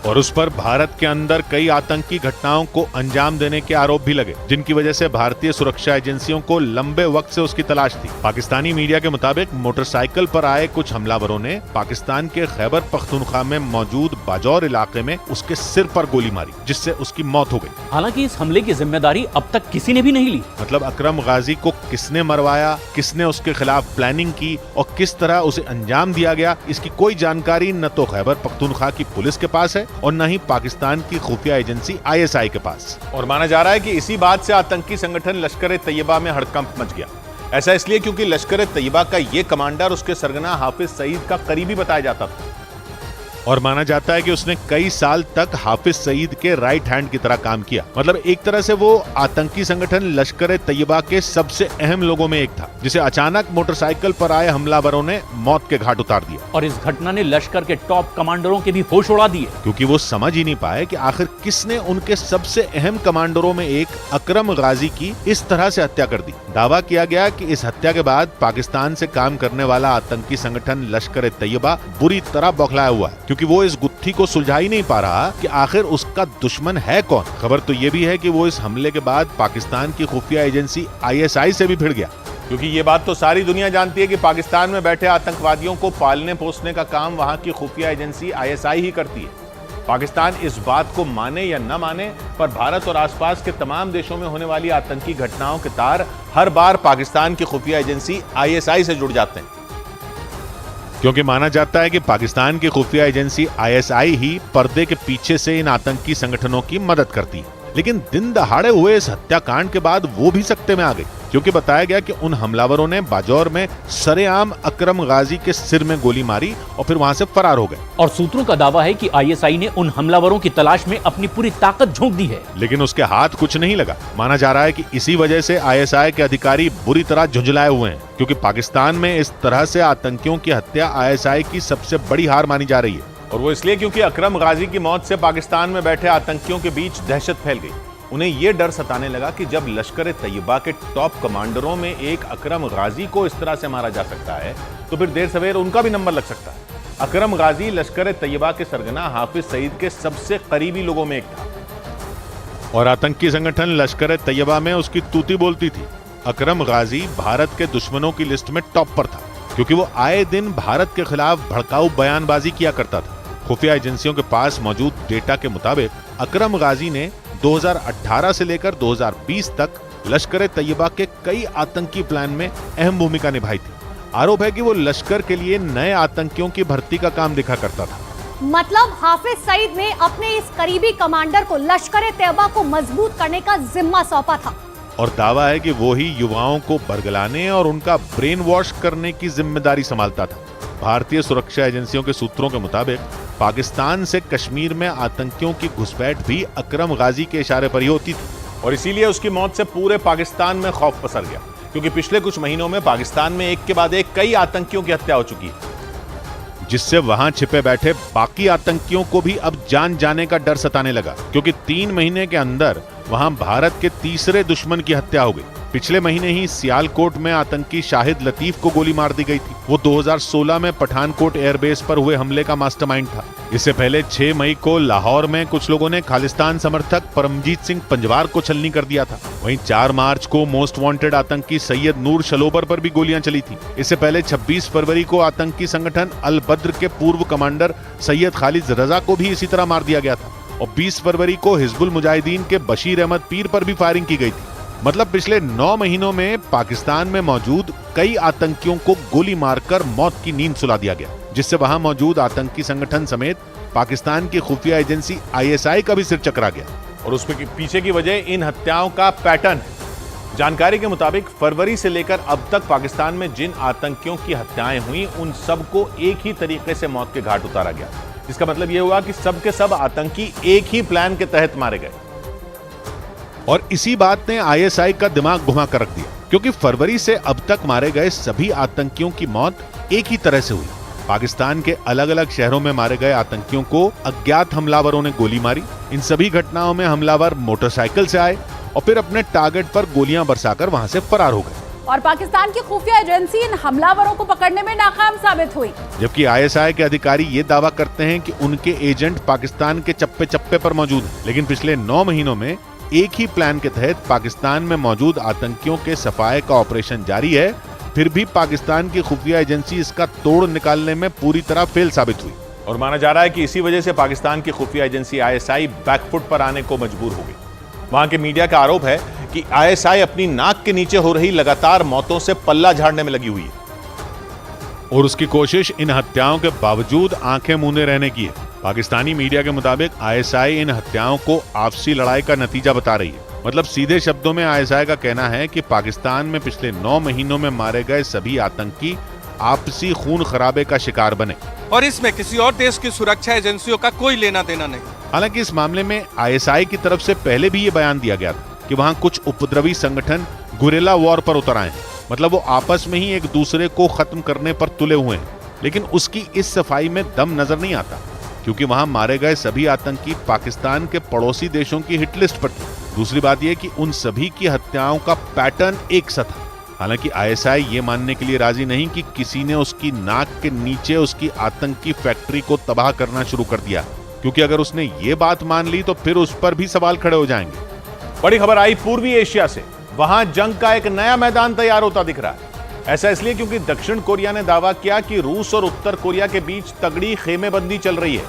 और उस पर भारत के अंदर कई आतंकी घटनाओं को अंजाम देने के आरोप भी लगे, जिनकी वजह से भारतीय सुरक्षा एजेंसियों को लंबे वक्त से उसकी तलाश थी। पाकिस्तानी मीडिया के मुताबिक मोटरसाइकिल पर आए कुछ हमलावरों ने पाकिस्तान के खैबर पख्तूनख्वा में मौजूद बाजौर इलाके में उसके सिर पर गोली मारी, जिससे उसकी मौत हो गई। हालांकि इस हमले की जिम्मेदारी अब तक किसी ने भी नहीं ली। मतलब अकरम गाजी को किसने मरवाया, किसने उसके खिलाफ प्लानिंग की और किस तरह उसे अंजाम दिया गया, इसकी कोई जानकारी न तो खैबर पख्तूनख्वा की पुलिस के पास है और न ही पाकिस्तान की खुफिया एजेंसी ISI के पास। और माना जा रहा है कि इसी बात से आतंकी संगठन लश्कर-ए-तैयबा में हड़कंप मच गया। ऐसा इसलिए क्योंकि लश्कर-ए-तैयबा का ये कमांडर उसके सरगना हाफिज सईद का करीबी बताया जाता था और माना जाता है कि उसने कई साल तक हाफिज सईद के राइट हैंड की तरह काम किया। मतलब एक तरह से वो आतंकी संगठन लश्कर-ए-तैयबा के सबसे अहम लोगों में एक था, जिसे अचानक मोटरसाइकिल पर आए हमलावरों ने मौत के घाट उतार दिया। और इस घटना ने लश्कर के टॉप कमांडरों के भी होश उड़ा दिए, क्योंकि वो समझ ही नहीं पाए कि आखिर किसने उनके सबसे अहम कमांडरों में एक अकरम गाजी की इस तरह से हत्या कर दी। दावा किया गया कि इस हत्या के बाद पाकिस्तान से काम करने वाला आतंकी संगठन लश्कर-ए-तैयबा बुरी तरह बौखलाया हुआ है, क्योंकि वो इस गुत्थी को सुलझा ही नहीं पा रहा कि आखिर उसका दुश्मन है कौन। खबर तो ये भी है कि वो इस हमले के बाद पाकिस्तान की खुफिया एजेंसी ISI से भी भिड़ गया, क्योंकि ये बात तो सारी दुनिया जानती है कि पाकिस्तान में बैठे आतंकवादियों को पालने पोसने का काम वहां की खुफिया एजेंसी ISI ही करती है। पाकिस्तान इस बात को माने या न माने, पर भारत और आसपास के तमाम देशों में होने वाली आतंकी घटनाओं के तार हर बार पाकिस्तान की खुफिया एजेंसी ISI से जुड़ जाते हैं, क्योंकि माना जाता है कि पाकिस्तान की खुफिया एजेंसी ISI ही पर्दे के पीछे से इन आतंकी संगठनों की मदद करती है। लेकिन दिन दहाड़े हुए इस हत्याकांड के बाद वो भी सकते में आ गई, क्योंकि बताया गया कि उन हमलावरों ने बाजौर में सरेआम अकरम गाजी के सिर में गोली मारी और फिर वहां से फरार हो गए। और सूत्रों का दावा है कि ISI ने उन हमलावरों की तलाश में अपनी पूरी ताकत झोंक दी है, लेकिन उसके हाथ कुछ नहीं लगा। माना जा रहा है कि इसी वजह से ISI के अधिकारी बुरी तरह झुंझलाए हुए हैं, क्योंकि पाकिस्तान में इस तरह से आतंकियों की हत्या ISI की सबसे बड़ी हार मानी जा रही है। और वो इसलिए क्योंकि अकरम गाजी की मौत से पाकिस्तान में बैठे आतंकियों के बीच दहशत फैल गई। उन्हें यह डर सताने लगा कि जब लश्कर-ए-तैयबा के टॉप कमांडरों में एक अकरम गाजी को इस तरह से मारा जा सकता है, तो फिर देर सवेर उनका भी नंबर लग सकता है। अकरम गाजी लश्कर-ए-तैयबा के सरगना हाफिज सईद के सबसे करीबी लोगों में एक था और आतंकी संगठन लश्कर-ए-तैयबा में उसकी तूती बोलती थी। अकरम गाजी भारत के दुश्मनों की लिस्ट में टॉप पर था, क्योंकि वो आए दिन भारत के खिलाफ भड़काऊ बयानबाजी किया करता था। खुफिया एजेंसियों के पास मौजूद डेटा के मुताबिक अकरम गाजी ने 2018 से लेकर 2020 तक लश्कर-ए-तैयबा के कई आतंकी प्लान में अहम भूमिका निभाई थी। आरोप है कि वो लश्कर के लिए नए आतंकियों की भर्ती का काम देखा करता था। मतलब हाफिज सईद ने अपने इस करीबी कमांडर को लश्कर-ए-तैयबा को मजबूत करने का जिम्मा सौंपा था। और दावा है कि वो ही युवाओं को बरगलाने और उनका ब्रेन वॉश करने की जिम्मेदारी संभालता था। भारतीय सुरक्षा एजेंसियों के सूत्रों के मुताबिक पाकिस्तान से कश्मीर में आतंकियों की घुसपैठ भी अकरम गाजी के इशारे पर ही होती थी और इसीलिए उसकी मौत से पूरे पाकिस्तान में खौफ पसर गया, क्योंकि पिछले कुछ महीनों में पाकिस्तान में एक के बाद एक कई आतंकियों की हत्या हो चुकी है, जिससे वहां छिपे बैठे बाकी आतंकियों को भी अब जान जाने का डर सताने लगा, क्योंकि 3 महीने के अंदर वहां भारत के तीसरे दुश्मन की हत्या हो गई। पिछले महीने ही सियालकोट में आतंकी शाहिद लतीफ को गोली मार दी गई थी। वो 2016 में पठानकोट एयरबेस पर हुए हमले का मास्टरमाइंड था। इससे पहले 6 मई को लाहौर में कुछ लोगों ने खालिस्तान समर्थक परमजीत सिंह पंजवार को छलनी कर दिया था। वहीं 4 मार्च को मोस्ट वांटेड आतंकी सैयद नूर शलोबर पर भी गोलियां चली थी। इससे पहले 26 फरवरी को आतंकी संगठन अल बद्र के पूर्व कमांडर सैयद खालिद रजा को भी इसी तरह मार दिया गया था और 20 फरवरी को हिजबुल मुजाहिदीन के बशीर अहमद पीर पर भी फायरिंग की गई थी। मतलब पिछले 9 महीनों में पाकिस्तान में मौजूद कई आतंकियों को गोली मारकर मौत की नींद सुला दिया गया, जिससे वहां मौजूद आतंकी संगठन समेत पाकिस्तान की खुफिया एजेंसी ISI का भी सिर चकरा गया। और उसके पीछे की वजह इन हत्याओं का पैटर्न है। जानकारी के मुताबिक फरवरी से लेकर अब तक पाकिस्तान में जिन आतंकियों की हत्याएं हुई उन सबको एक ही तरीके से मौत के घाट उतारा गया। इसका मतलब यह हुआ कि सब के सब आतंकी एक ही प्लान के तहत मारे गए। और इसी बात ने ISI का दिमाग घुमा कर रख दिया, क्योंकि फरवरी से अब तक मारे गए सभी आतंकियों की मौत एक ही तरह से हुई। पाकिस्तान के अलग अलग शहरों में मारे गए आतंकियों को अज्ञात हमलावरों ने गोली मारी। इन सभी घटनाओं में हमलावर मोटरसाइकिल से आए और फिर अपने टारगेट पर गोलियां बरसाकर वहां से फरार हो गए। और पाकिस्तान की खुफिया एजेंसी इन हमलावरों को पकड़ने में नाकाम साबित हुई, जबकि ISI के अधिकारी ये दावा करते हैं कि उनके एजेंट पाकिस्तान के चप्पे चप्पे पर मौजूद हैं। लेकिन पिछले 9 महीनों में एक ही प्लान के तहत पाकिस्तान में मौजूद आतंकियों के सफाये का ऑपरेशन जारी है, फिर भी पाकिस्तान की खुफिया एजेंसी इसका तोड़ निकालने में पूरी तरह फेल साबित हुई। और माना जा रहा है कि इसी वजह से पाकिस्तान की खुफिया एजेंसी ISI बैकफुट पर आने को मजबूर हो गई। वहां के मीडिया का आरोप है कि ISI अपनी नाक के नीचे हो रही लगातार मौतों से पल्ला झाड़ने में लगी हुई है और उसकी कोशिश इन हत्याओं के बावजूद आंखें मूंदे रहने की है। पाकिस्तानी मीडिया के मुताबिक ISI इन हत्याओं को आपसी लड़ाई का नतीजा बता रही है। मतलब सीधे शब्दों में ISI का कहना है कि पाकिस्तान में पिछले 9 महीनों में मारे गए सभी आतंकी आपसी खून खराबे का शिकार बने और इसमें किसी और देश की सुरक्षा एजेंसियों का कोई लेना देना नहीं। हालांकि इस मामले में ISI की तरफ से पहले भी ये बयान दिया गया था कि वहां कुछ उपद्रवी संगठन गुरिल्ला वॉर पर उतर आए हैं। मतलब वो आपस में ही एक दूसरे को खत्म करने पर तुले हुए हैं। लेकिन उसकी इस सफाई में दम नजर नहीं आता, क्योंकि वहां मारे गए सभी आतंकी पाकिस्तान के पड़ोसी देशों की हिट लिस्ट पर थे। दूसरी बात यह कि उन सभी की हत्याओं का पैटर्न एक सा था। हालांकि ISI ये मानने के लिए राजी नहीं कि किसी ने उसकी नाक के नीचे उसकी आतंकी फैक्ट्री को तबाह करना शुरू कर दिया, क्योंकि अगर उसने ये बात मान ली तो फिर उस पर भी सवाल खड़े हो जाएंगे। बड़ी खबर आई पूर्वी एशिया से। वहां जंग का एक नया मैदान तैयार होता दिख रहा है। ऐसा इसलिए क्योंकि दक्षिण कोरिया ने दावा किया कि रूस और उत्तर कोरिया के बीच तगड़ी खेमेबंदी चल रही है।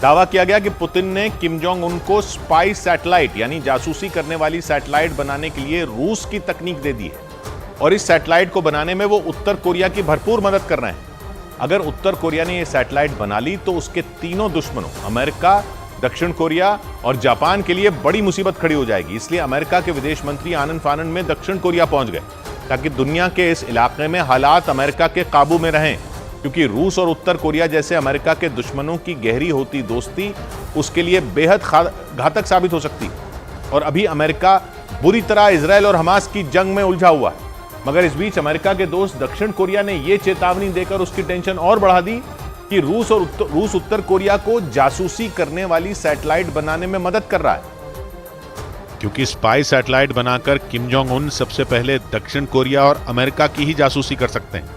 दावा किया गया कि पुतिन ने किम जोंग उन को स्पाई सैटेलाइट यानी जासूसी करने वाली सैटेलाइट बनाने के लिए रूस की तकनीक दे दी है और इस सैटेलाइट को बनाने में वो उत्तर कोरिया की भरपूर मदद कर रहे हैं। अगर उत्तर कोरिया ने यह सैटेलाइट बना ली तो उसके तीनों दुश्मनों अमेरिका, दक्षिण कोरिया और जापान के लिए बड़ी मुसीबत खड़ी हो जाएगी। इसलिए अमेरिका के विदेश मंत्री आनंद फानन में दक्षिण कोरिया पहुंच गए ताकि दुनिया के इस इलाके में हालात अमेरिका के काबू में रहें, क्योंकि रूस और उत्तर कोरिया जैसे अमेरिका के दुश्मनों की गहरी होती दोस्ती उसके लिए बेहद घातक साबित हो सकती है। और अभी अमेरिका बुरी तरह इजराइल और हमास की जंग में उलझा हुआ है। मगर इस बीच अमेरिका के दोस्त दक्षिण कोरिया ने यह चेतावनी देकर उसकी टेंशन और बढ़ा दी कि रूस उत्तर कोरिया को जासूसी करने वाली सैटेलाइट बनाने में मदद कर रहा है। क्योंकि स्पाई सैटेलाइट बनाकर किम जोंग उन सबसे पहले दक्षिण कोरिया और अमेरिका की ही जासूसी कर सकते हैं,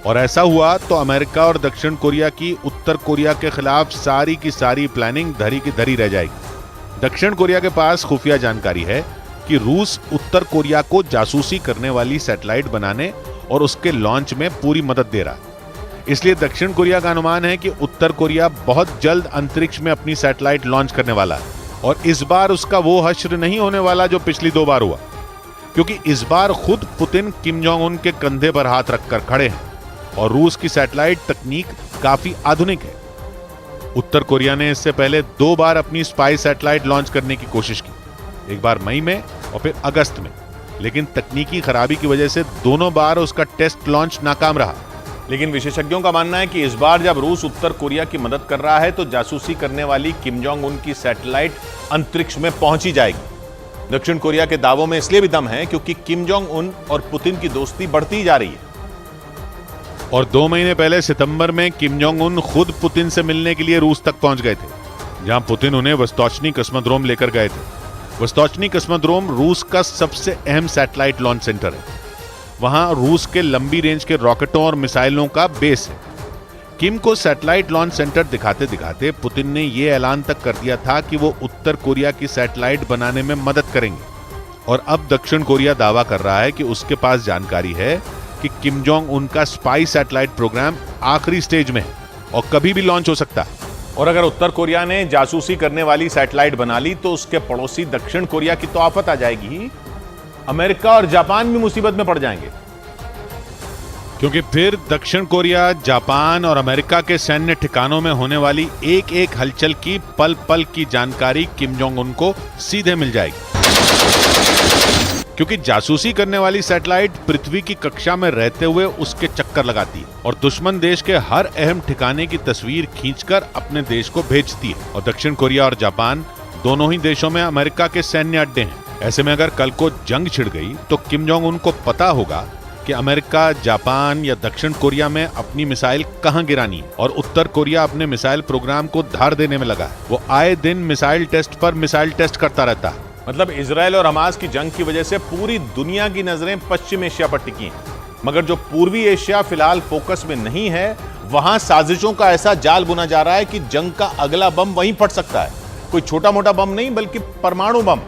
और ऐसा हुआ तो अमेरिका और दक्षिण कोरिया की उत्तर कोरिया के खिलाफ सारी की सारी प्लानिंग धरी की धरी रह जाएगी। दक्षिण कोरिया के पास खुफिया जानकारी है कि रूस उत्तर कोरिया को जासूसी करने वाली सैटेलाइट बनाने और उसके लॉन्च में पूरी मदद दे रहा है। इसलिए दक्षिण कोरिया का अनुमान है कि उत्तर कोरिया बहुत जल्द अंतरिक्ष में अपनी सैटेलाइट लॉन्च करने वाला है और इस बार उसका वो हश्र नहीं होने वाला जो पिछली 2 बार हुआ, क्योंकि इस बार खुद पुतिन किम जोंग उन के कंधे पर हाथ रखकर खड़े हैं और रूस की सैटेलाइट तकनीक काफी आधुनिक है। उत्तर कोरिया ने इससे पहले 2 बार अपनी स्पाई सैटेलाइट लॉन्च करने की कोशिश की, एक बार मई में और फिर अगस्त में, लेकिन तकनीकी खराबी की वजह से दोनों बार उसका टेस्ट लॉन्च नाकाम रहा। लेकिन विशेषज्ञों का मानना है कि इस बार जब रूस उत्तर कोरिया की मदद कर रहा है तो जासूसी करने वाली किम जोंग उन की सैटेलाइट अंतरिक्ष में पहुंची जाएगी। दक्षिण कोरिया के दावों में इसलिए भी दम है क्योंकि किम जोंग उन और पुतिन की दोस्ती बढ़ती जा रही है। और 2 महीने पहले सितंबर में किम जोंग उन खुद पुतिन से मिलने के लिए रूस तक पहुंच गए थे, जहां पुतिन उन्हें वोस्तोचनी कस्मोद्रोम लेकर गए थे। वोस्तोचनी कस्मोद्रोम रूस का सबसे अहम सैटेलाइट लॉन्च सेंटर है। वहां रूस के लंबी रेंज के रॉकेटों और मिसाइलों का बेस है। किम को सैटेलाइट लॉन्च सेंटर दिखाते दिखाते पुतिन ने यह ऐलान तक कर दिया था कि वो उत्तर कोरिया की सैटेलाइट बनाने में मदद करेंगे। और अब दक्षिण कोरिया दावा कर रहा है कि उसके पास जानकारी है कि किम जोंग उनका स्पाई सैटेलाइट प्रोग्राम आखिरी स्टेज में है और कभी भी लॉन्च हो सकता है। और अगर उत्तर कोरिया ने जासूसी करने वाली सैटेलाइट बना ली तो उसके पड़ोसी दक्षिण कोरिया की तो आफत आ जाएगी, अमेरिका और जापान भी मुसीबत में पड़ जाएंगे। क्योंकि फिर दक्षिण कोरिया, जापान और अमेरिका के सैन्य ठिकानों में होने वाली एक एक हलचल की पल पल की जानकारी किम जोंग उन को सीधे मिल जाएगी। क्योंकि जासूसी करने वाली सैटेलाइट पृथ्वी की कक्षा में रहते हुए उसके चक्कर लगाती है और दुश्मन देश के हर अहम ठिकाने की तस्वीर खींचकर अपने देश को भेजती है। और दक्षिण कोरिया और जापान दोनों ही देशों में अमेरिका के सैन्य अड्डे हैं। ऐसे में अगर कल को जंग छिड़ गई तो किम जोंग उन को पता होगा कि अमेरिका, जापान या दक्षिण कोरिया में अपनी मिसाइल कहां गिरानी है। और उत्तर कोरिया अपने मिसाइल प्रोग्राम को धार देने में लगा है। वो आए दिन मिसाइल टेस्ट पर मिसाइल टेस्ट करता रहता है। मतलब इजराइल और हमास की जंग की वजह से पूरी दुनिया की नजरें पश्चिम एशिया पर टिकी हैं, मगर जो पूर्वी एशिया फिलहाल फोकस में नहीं है, वहां साजिशों का ऐसा जाल बुना जा रहा है कि जंग का अगला बम वहीं फट सकता है। कोई छोटा मोटा बम नहीं, बल्कि परमाणु बम।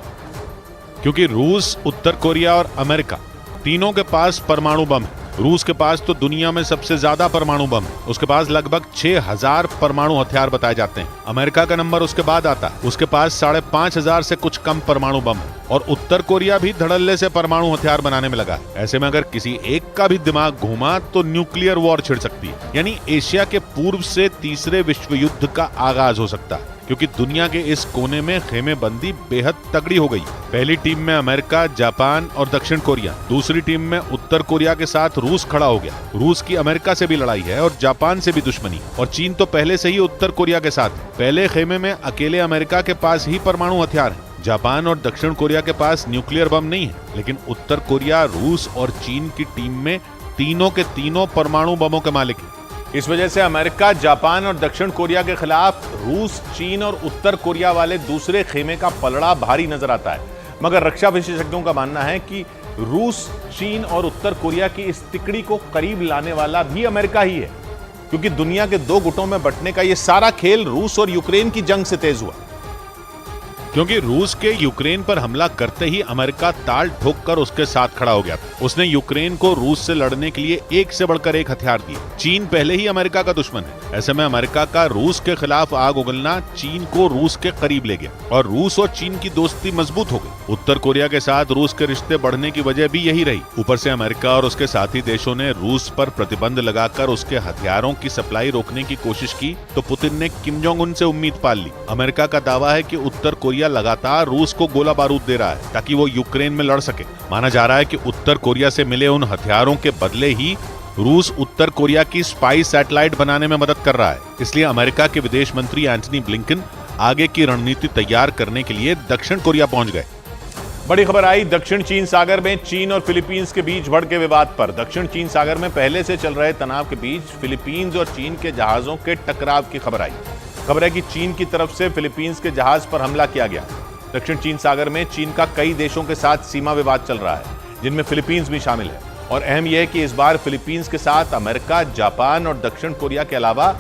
क्योंकि रूस, उत्तर कोरिया और अमेरिका तीनों के पास परमाणु बम है। रूस के पास तो दुनिया में सबसे ज्यादा परमाणु बम है। उसके पास लगभग 6000 परमाणु हथियार बताए जाते हैं। अमेरिका का नंबर उसके बाद आता है, उसके पास 5500 से कुछ कम परमाणु बम है। और उत्तर कोरिया भी धड़ल्ले से परमाणु हथियार बनाने में लगा है। ऐसे में अगर किसी एक का भी दिमाग घूमा तो न्यूक्लियर वॉर छिड़ सकती है, यानी एशिया के पूर्व से तीसरे विश्व युद्ध का आगाज हो सकता है। क्योंकि दुनिया के इस कोने में खेमेबंदी बेहद तगड़ी हो गई। पहली टीम में अमेरिका, जापान और दक्षिण कोरिया, दूसरी टीम में उत्तर कोरिया के साथ रूस खड़ा हो गया। रूस की अमेरिका से भी लड़ाई है और जापान से भी दुश्मनी, और चीन तो पहले से ही उत्तर कोरिया के साथ है। पहले खेमे में अकेले अमेरिका के पास ही परमाणु हथियार है। जापान और दक्षिण कोरिया के पास न्यूक्लियर बम नहीं है, लेकिन उत्तर कोरिया, रूस और चीन की टीम में तीनों के तीनों परमाणु बमों के मालिक हैं। इस वजह से अमेरिका, जापान और दक्षिण कोरिया के खिलाफ रूस, चीन और उत्तर कोरिया वाले दूसरे खेमे का पलड़ा भारी नजर आता है। मगर रक्षा विशेषज्ञों का मानना है कि रूस, चीन और उत्तर कोरिया की इस तिकड़ी को करीब लाने वाला भी अमेरिका ही है, क्योंकि दुनिया के 2 गुटों में बंटने का यह सारा खेल रूस और यूक्रेन की जंग से तेज हुआ। क्योंकि रूस के यूक्रेन पर हमला करते ही अमेरिका ताल ठोककर उसके साथ खड़ा हो गया था। उसने यूक्रेन को रूस से लड़ने के लिए एक से बढ़कर एक हथियार दिए। चीन पहले ही अमेरिका का दुश्मन है। ऐसे में अमेरिका का रूस के खिलाफ आग उगलना चीन को रूस के करीब ले गया और रूस और चीन की दोस्ती मजबूत हो गई। उत्तर कोरिया के साथ रूस के रिश्ते बढ़ने की वजह भी यही रही। ऊपर से अमेरिका और उसके साथी देशों ने रूस पर प्रतिबंध लगाकर उसके हथियारों की सप्लाई रोकने की कोशिश की, तो पुतिन ने किम जोंग उन से उम्मीद पाल ली। अमेरिका का दावा है कि उत्तर कोरिया लगातार रूस को गोला बारूद दे रहा है ताकि वो यूक्रेन में लड़ सके। माना जा रहा है कि उत्तर कोरिया से मिले उन हथियारों के बदले ही रूस उत्तर कोरिया की स्पाई सैटेलाइट बनाने में मदद कर रहा है। इसलिए अमेरिका के विदेश मंत्री एंटनी ब्लिंकन आगे की रणनीति तैयार करने के लिए दक्षिण कोरिया पहुंच गए। बड़ी खबर आई दक्षिण चीन सागर में चीन और फिलीपींस के बीच भड़के विवाद पर। दक्षिण चीन सागर में पहले से चल रहे तनाव के बीच फिलीपींस और चीन के जहाजों के टकराव की खबर आई। खबर है कि चीन की तरफ से फिलीपींस के जहाज पर हमला किया गया। दक्षिण चीन सागर में चीन का कई देशों के साथ सीमा विवाद चल रहा है, जिनमें फिलीपींस भी शामिल है। और अहम यह है कि इस बार फिलीपींस के साथ अमेरिका, जापान और दक्षिण कोरिया के अलावा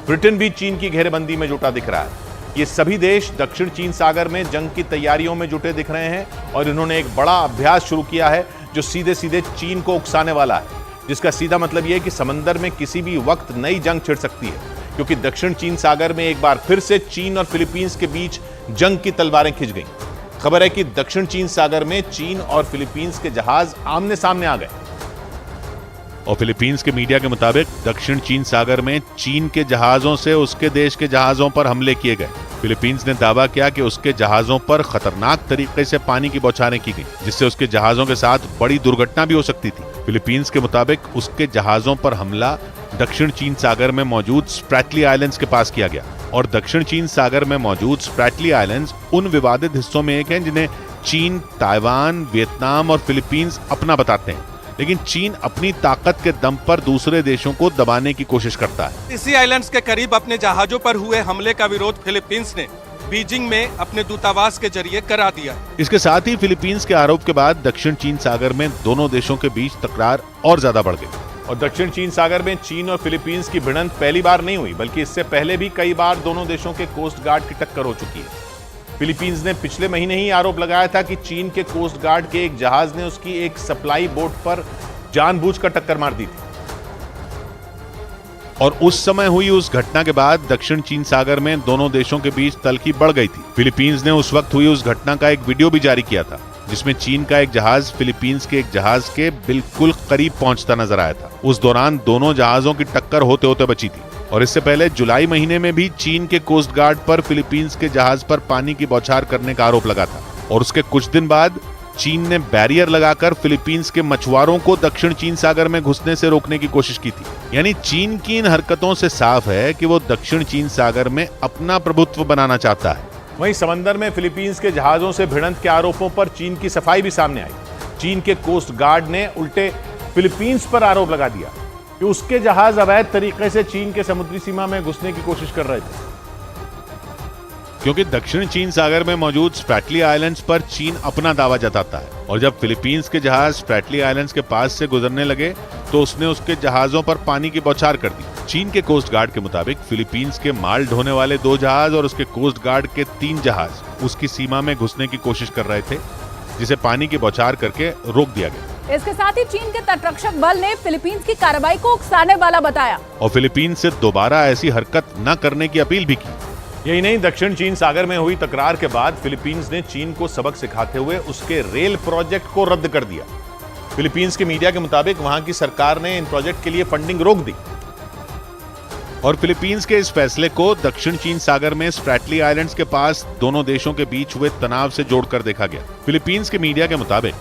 ब्रिटेन भी चीन की घेरेबंदी में जुटा दिख रहा है। ये सभी देश दक्षिण चीन सागर में जंग की तैयारियों में जुटे दिख रहे हैं और इन्होंने एक बड़ा अभ्यास शुरू किया है जो सीधे सीधे चीन को उकसाने वाला है, जिसका सीधा मतलब यह है कि समंदर में किसी भी वक्त नई जंग छिड़ सकती है, क्योंकि दक्षिण चीन सागर में एक बार फिर से चीन और फिलीपींस के बीच जंग की तलवारें खिंच गईं। खबर है कि दक्षिण चीन सागर में चीन और फिलीपींस के जहाज आमने सामने आ गए। और फिलीपींस के मीडिया के मुताबिक दक्षिण चीन सागर में चीन के जहाजों से उसके देश के जहाजों पर हमले किए गए। फिलीपींस ने दावा किया कि उसके जहाजों पर खतरनाक तरीके से पानी की बौछारें की गई, जिससे उसके जहाजों के साथ बड़ी दुर्घटना भी हो सकती थी। फिलीपींस के मुताबिक उसके जहाजों पर हमला दक्षिण चीन सागर में मौजूद स्प्रैटली आइलैंड्स के पास किया गया, और दक्षिण चीन सागर में मौजूद स्प्रैटली आइलैंड्स उन विवादित हिस्सों में एक हैं जिन्हें चीन, ताइवान, वियतनाम और फिलीपींस अपना बताते हैं, लेकिन चीन अपनी ताकत के दम पर दूसरे देशों को दबाने की कोशिश करता है। इसी आइलैंड्स के करीब अपने जहाजों पर हुए हमले का विरोध फिलीपींस ने बीजिंग में अपने दूतावास के जरिए करा दिया। इसके साथ ही फिलीपींस के आरोप के बाद दक्षिण चीन सागर में दोनों देशों के बीच तकरार और ज्यादा बढ़ गई। और दक्षिण चीन सागर में चीन और फिलीपींस की भिड़ंत पहली बार नहीं हुई, बल्कि इससे पहले भी कई बार दोनों देशों के कोस्ट गार्ड की टक्कर हो चुकी है। फिलीपींस ने पिछले महीने ही आरोप लगाया था कि चीन के कोस्ट गार्ड के एक जहाज ने उसकी एक सप्लाई बोट पर जानबूझकर टक्कर मार दी थी, और उस समय हुई उस घटना के बाद दक्षिण चीन सागर में दोनों देशों के बीच तल्खी बढ़ गई थी। फिलीपींस ने उस वक्त हुई उस घटना का एक वीडियो भी जारी किया था, जिसमें चीन का एक जहाज फिलीपींस के एक जहाज के बिल्कुल करीब पहुंचता नजर आया था। उस दौरान दोनों जहाजों की टक्कर होते होते बची थी। और इससे पहले जुलाई महीने में भी चीन के कोस्ट गार्ड पर फिलीपींस के जहाज पर पानी की बौछार करने का आरोप लगा था, और उसके कुछ दिन बाद चीन ने बैरियर लगाकर फिलीपींस के मछुआरों को दक्षिण चीन सागर में घुसने से रोकने की कोशिश की थी। यानी चीन की इन हरकतों से साफ है कि वो दक्षिण चीन सागर में अपना प्रभुत्व बनाना चाहता है। वहीं समंदर में फिलीपींस के जहाजों से भिड़ंत के आरोपों पर चीन की सफाई भी सामने आई। चीन के कोस्ट गार्ड ने उल्टे फिलीपींस पर आरोप लगा दिया कि उसके जहाज अवैध तरीके से चीन के समुद्री सीमा में घुसने की कोशिश कर रहे थे, क्योंकि दक्षिण चीन सागर में मौजूद स्प्रैटली आइलैंड्स पर चीन अपना दावा जताता है, और जब फिलीपींस के जहाज स्प्रैटली आइलैंड्स के पास से गुजरने लगे तो उसने उसके जहाजों पर पानी की बौछार कर दी। चीन के कोस्ट गार्ड के मुताबिक फिलीपींस के माल ढोने वाले 2 जहाज और उसके कोस्ट गार्ड के 3 जहाज उसकी सीमा में घुसने की कोशिश कर रहे थे, जिसे पानी की बौछार करके रोक दिया गया। इसके साथ ही चीन के तटरक्षक बल ने फिलीपींस की कार्रवाई को उकसाने वाला बताया और फिलीपींस से दोबारा ऐसी हरकत न करने की अपील भी की। यही नहीं, दक्षिण चीन सागर में हुई तकरार के बाद फिलीपींस ने चीन को सबक सिखाते हुए उसके रेल प्रोजेक्ट को रद्द कर दिया। फिलीपींस के मीडिया के मुताबिक वहां की सरकार ने इन प्रोजेक्ट के लिए फंडिंग रोक दी, और फिलीपींस के इस फैसले को दक्षिण चीन सागर में स्प्रैटली आइलैंड्स के पास दोनों देशों के बीच हुए तनाव से जोड़कर देखा गया। फिलीपींस के मीडिया के मुताबिक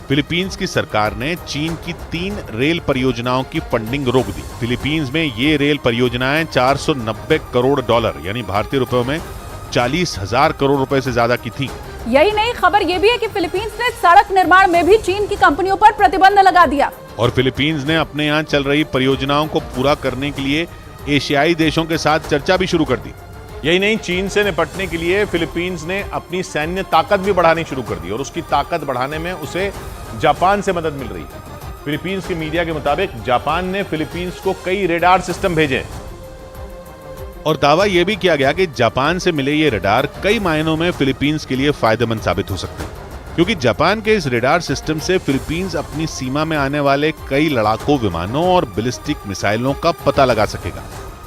फिलीपींस की सरकार ने चीन की 3 रेल परियोजनाओं की फंडिंग रोक दी। फिलीपींस में ये रेल परियोजनाएं $490 करोड़ यानी भारतीय रुपयों में 40,000 करोड़ रुपए से ज्यादा की थी। यही नहीं, खबर ये भी है कि फिलीपींस ने सड़क निर्माण में भी चीन की कंपनियों पर प्रतिबंध लगा दिया, और फिलीपींस ने अपने यहाँ चल रही परियोजनाओं को पूरा करने के लिए एशियाई देशों के साथ चर्चा भी शुरू कर दी। यही नहीं, चीन से निपटने के लिए फिलीपींस ने अपनी सैन्य ताकत भी बढ़ानी शुरू कर दी, और उसकी ताकत बढ़ाने में उसे जापान से मदद मिल रही है। फिलीपींस के मीडिया के मुताबिक जापान ने फिलीपींस को कई रेडार सिस्टम भेजे हैं, और दावा यह भी किया गया कि जापान से मिले ये रेडार कई मायनों में फिलीपींस के लिए फायदेमंद साबित हो सकते हैं, क्योंकि जापान के इस रेडार सिस्टम से फिलीपींस अपनी सीमा में आने वाले कई लड़ाकू विमानों और बैलिस्टिक मिसाइलों का पता लगा सकेगा।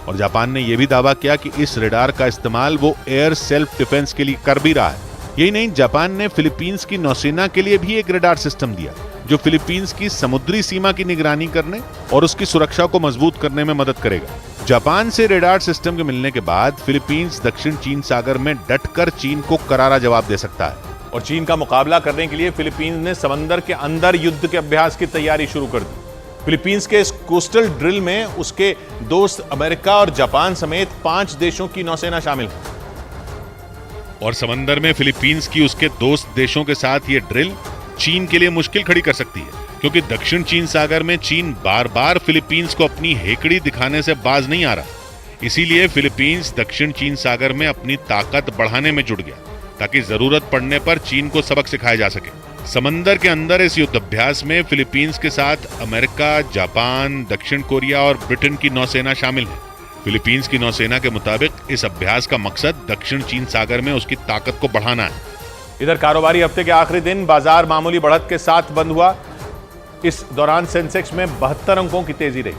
और जापान ने यह भी दावा किया कि इस रेडार का इस्तेमाल वो एयर सेल्फ डिफेंस के लिए कर भी रहा है। यही नहीं, जापान ने फिलीपींस की नौसेना के लिए भी एक रेडार सिस्टम दिया, जो फिलीपींस की समुद्री सीमा की निगरानी करने और उसकी सुरक्षा को मजबूत करने में मदद करेगा। जापान से रेडार सिस्टम के मिलने के बाद फिलीपींस दक्षिण चीन सागर में डटकर चीन को करारा जवाब दे सकता है, और चीन का मुकाबला करने के लिए फिलीपींस ने समंदर के अंदर युद्ध के अभ्यास की तैयारी शुरू कर दी। फिलीपींस के इस कोस्टल ड्रिल में उसके दोस्त अमेरिका और जापान समेत 5 देशों की नौसेना शामिल है, और समंदर में फिलीपींस की उसके दोस्त देशों के साथ ये ड्रिल चीन के लिए मुश्किल खड़ी कर सकती है, क्योंकि दक्षिण चीन सागर में चीन बार बार फिलीपींस को अपनी हेकड़ी दिखाने से बाज नहीं आ रहा। इसीलिए फिलीपींस दक्षिण चीन सागर में अपनी ताकत बढ़ाने में जुट गया, ताकि जरूरत पड़ने पर चीन को सबक सिखाया जा सके। समंदर के अंदर इस युद्धाभ्यास में फिलीपींस के साथ अमेरिका, जापान, दक्षिण कोरिया और ब्रिटेन की नौसेना शामिल है। फिलीपींस की नौसेना के मुताबिक इस अभ्यास का मकसद दक्षिण चीन सागर में उसकी ताकत को बढ़ाना है। इधर कारोबारी हफ्ते के आखिरी दिन बाजार मामूली बढ़त के साथ बंद हुआ। इस दौरान सेंसेक्स में 72 अंकों की तेजी रही।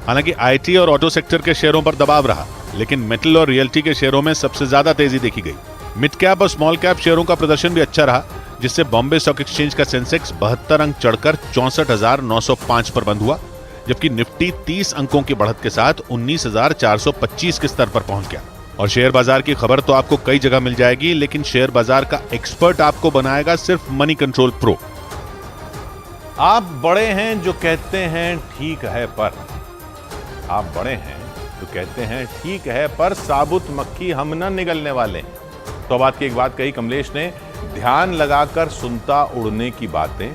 हालांकि आईटी और ऑटो सेक्टर के शेयरों पर दबाव रहा, लेकिन मेटल और रियल्टी के शेयरों में सबसे ज्यादा तेजी देखी गई। मिड कैप और स्मॉल कैप शेयरों का प्रदर्शन भी अच्छा रहा, जिससे बॉम्बे स्टॉक एक्सचेंज का सेंसेक्स 72 अंक चढ़कर 64,905 पर बंद हुआ, जबकि निफ्टी 30 अंकों की बढ़त के साथ 19,425 के स्तर पर पहुंच गया। और शेयर बाजार की खबर तो आपको कई जगह मिल जाएगी, लेकिन शेयर बाजार का एक्सपर्ट आपको बनाएगा सिर्फ मनी कंट्रोल प्रो। आप बड़े हैं जो कहते हैं ठीक है, पर आप बड़े हैं जो कहते हैं ठीक है, पर साबुत मक्खी हम न निगलने वाले। तो बात की एक बात कही कमलेश ने, ध्यान लगाकर सुनता उड़ने की बातें,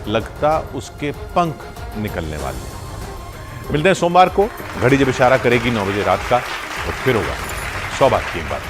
लगता उसके पंख निकलने वाले। मिलते हैं सोमवार को, घड़ी जब इशारा करेगी 9 बजे रात का, और फिर होगा 100 बात की एक बात।